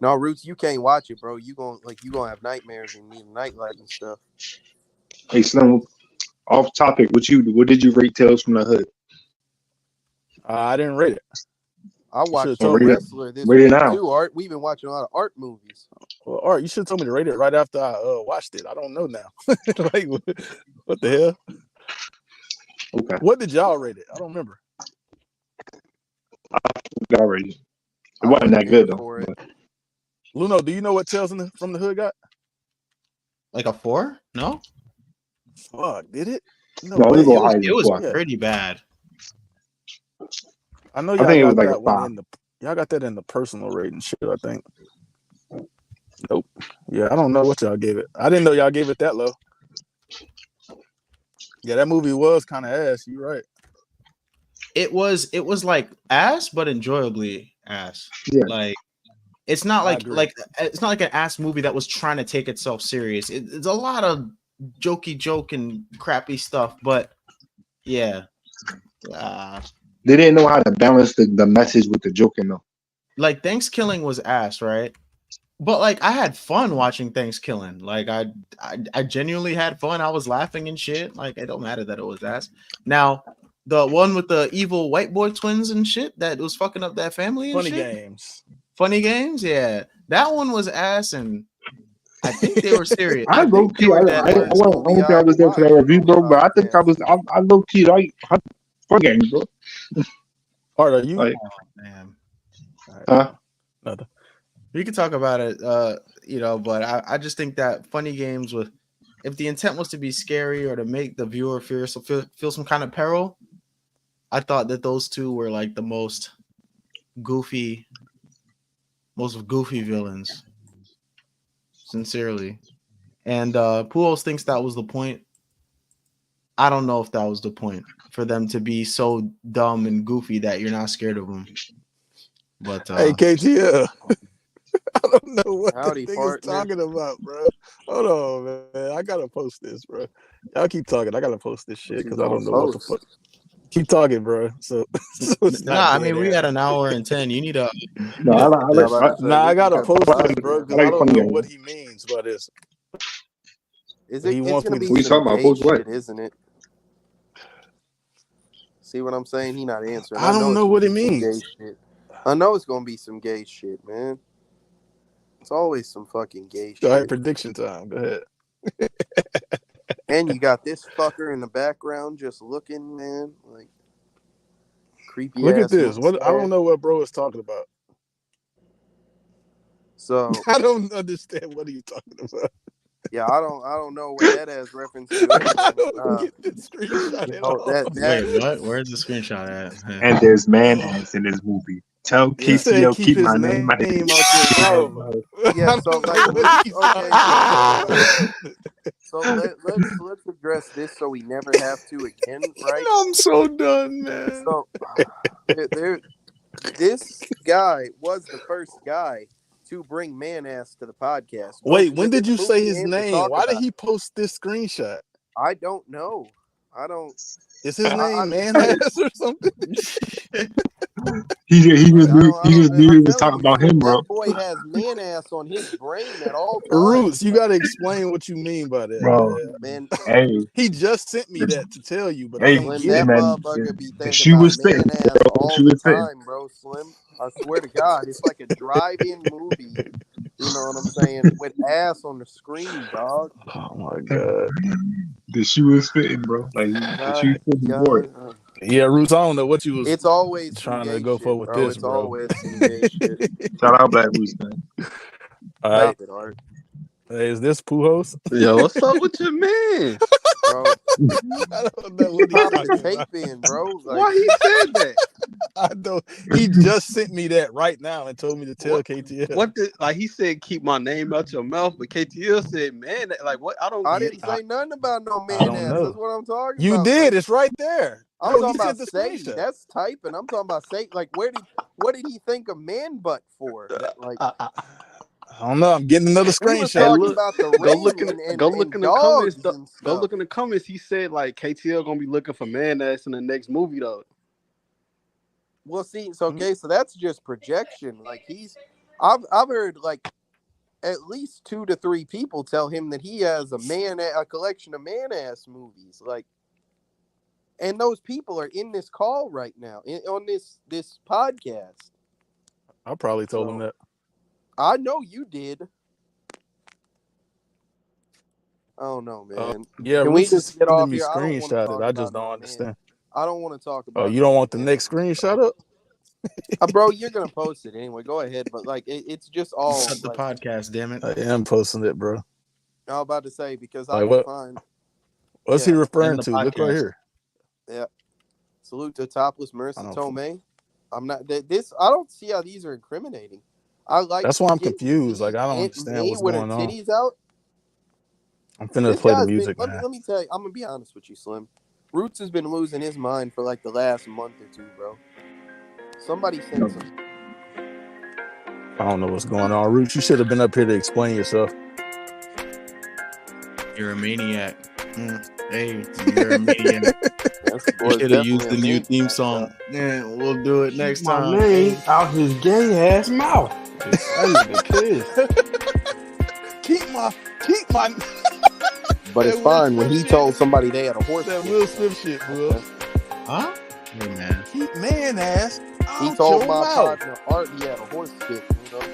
No, Roots, you can't watch it, bro. You gonna have nightmares and need a nightlight and stuff. Hey, Slim, off topic. What did you rate Tales from the Hood? I didn't rate it. I watched a wrestler this week too. Art, we've been watching a lot of art movies. Well, Art, you should have told me to rate it right after I watched it. I don't know now. Like, what the hell? Okay. What did y'all rate it? I don't remember. I rated it. It wasn't that good though. Luno, do you know what Tales from the Hood got? Like a 4? No. Fuck, did it? No, it was pretty bad. I know y'all got that one y'all got that in the personal rating shit, I think. Nope. Yeah, I don't know what y'all gave it. I didn't know y'all gave it that low. Yeah, that movie was kind of ass. You're right. It was like ass, but enjoyably ass. Yeah. Like it's not like it's not like an ass movie that was trying to take itself serious. It's a lot of joke and crappy stuff, but yeah. They didn't know how to balance the message with the joking though. Like Thanksgiving was ass, right? But like I had fun watching Thanksgiving. Like I genuinely had fun. I was laughing and shit. Like it don't matter that it was ass. Now the one with the evil white boy twins and shit that was fucking up that family and Funny games, yeah. That one was ass, and I think they were serious. I low key, I don't think I was there for that review, bro. But I think I low key like fun games, bro. Art, are you? Like, man. Huh? Nothing. We could talk about it, but I just think that funny games with, if the intent was to be scary or to make the viewer feel some kind of peril, I thought that those two were like the most goofy villains. sincerely. And Pujols thinks that was the point. I don't know if that was the point for them to be so dumb and goofy that you're not scared of them. But Hey, KTL. I don't know what Howdy, the nigga's partner. talking about, bro. Hold on, man. I gotta post this, bro. Y'all keep talking. I gotta post this shit because I don't know what the fuck. Keep talking, bro. So it's not nah, I dead mean, we air. had an hour and 10. You need to. No, I I gotta post this, bro, because I don't know funny. what he means by this. Is He it? It's wants gonna me be to- some What are you talking about? gay Post what? shit, isn't it? See what I'm saying? He not answering. I don't know what it means. I know it's gonna be some gay shit, man. It's always some fucking gay All right, shit. prediction time. Go ahead. And you got this fucker in the background just looking, man, like creepy. Look ass at this. What I mustache. don't know what bro is talking about. So I don't understand what he's talking about. yeah, I don't know what that has reference to. I don't get the screenshot at all. Wait, what? Where's the screenshot at? And there's man ass in this movie. Tell He said KTL keep his my name name out your mouth. Yeah, I so don't like, know what he's okay, talking about. so let's address this so we never have to again, right? I'm so done, man. So this guy was the first guy to bring man ass to the podcast. Bro, Wait, when with did you this say movie his and to name? talk Why did about he post this screenshot? I don't know. I don't. Is his name I- Manass or something? He just knew he was I'm talking telling about you, him, bro. That boy has man ass on his brain at all times. Roots, you gotta explain what you mean by that, Bro. man. Man, Hey, He just sent me that to tell you, but Hey, I don't Slim, get that it. man, motherfucker be the thinking shoe about was fitting, man ass bro. all She the was fitting. time, bro. Slim, I swear to God, it's like a drive-in movie. You know what I'm saying? With ass on the screen, dog. Oh my god. The shoe was fitting, bro. Like the shoe fitting the board. Yeah, Roots, I don't know what you was It's always trying some to gay go shit, for with bro. this, It's bro. always some gay shit. Shout out Black Roots, man. All right. Stop it, Art. Hey, is this Pujols? Yo, what's up with your man? Bro, I don't know what he's pop talking the about. tape in, bro. Why Like, he said that? I don't. He just sent me that right now and told me to tell KTL. What did like he said? Keep my name out your mouth, but KTL said, "Man, like what? I don't." I didn't say nothing about no I man don't ass. know. That's what I'm talking You about. did. Like, It's right there. I'm Bro, talking he about sent the say. screenshot. That's typing. I'm talking about say. Like, what did he think of man butt for? Like, I don't know. I'm getting another we was screenshot. talking look, about the go ring look in and the comments. dogs and stuff. Go look in the comments. He said like KTL gonna be looking for man ass in the next movie though. Well, see, so okay, so that's just projection. Like I've heard like at least 2 to 3 people tell him that he has a collection of man ass movies. Like, and those people are in this call right now on this podcast. I probably told him that. I know you did. I don't know, man. Yeah, Can we Roots is just get sending off me here? I don't want to screenshot talk it. I about just no don't man. understand. I don't want to talk about. Oh, you don't want the man. next screenshot up? Bro, you're gonna post it anyway. Go ahead, but like it's just all. Shut the podcast, damn it. I am posting it, bro. I was about to say because I Like can what? find. What's Yeah. he referring End the to? Look right podcast. here. Yeah. Salute to topless Marissa I don't- Tomei. I'm not this. I don't see how these are incriminating. I like. That's why I'm to get to confused. see Like I don't Aunt understand May what's with her going on. titties out. I'm finna This play the guy's music, been. man. Let me tell you. I'm gonna be honest with you, Slim. Roots has been losing his mind for like the last month or two, bro. Somebody sent some. I don't know what's going on. Roots, you should have been up here to explain yourself. You're a maniac. Hey, you're a maniac. You should have used the new theme song. Yeah, we'll do it next time. My name out his gay ass mouth. That nigga kiss. Keep my. But it's fine when he told somebody they had a horse. That Will Smith shit, bro. Huh? Hey, man. Keep man ass. He out told your my mouth. partner Art he had a horse stick. You know.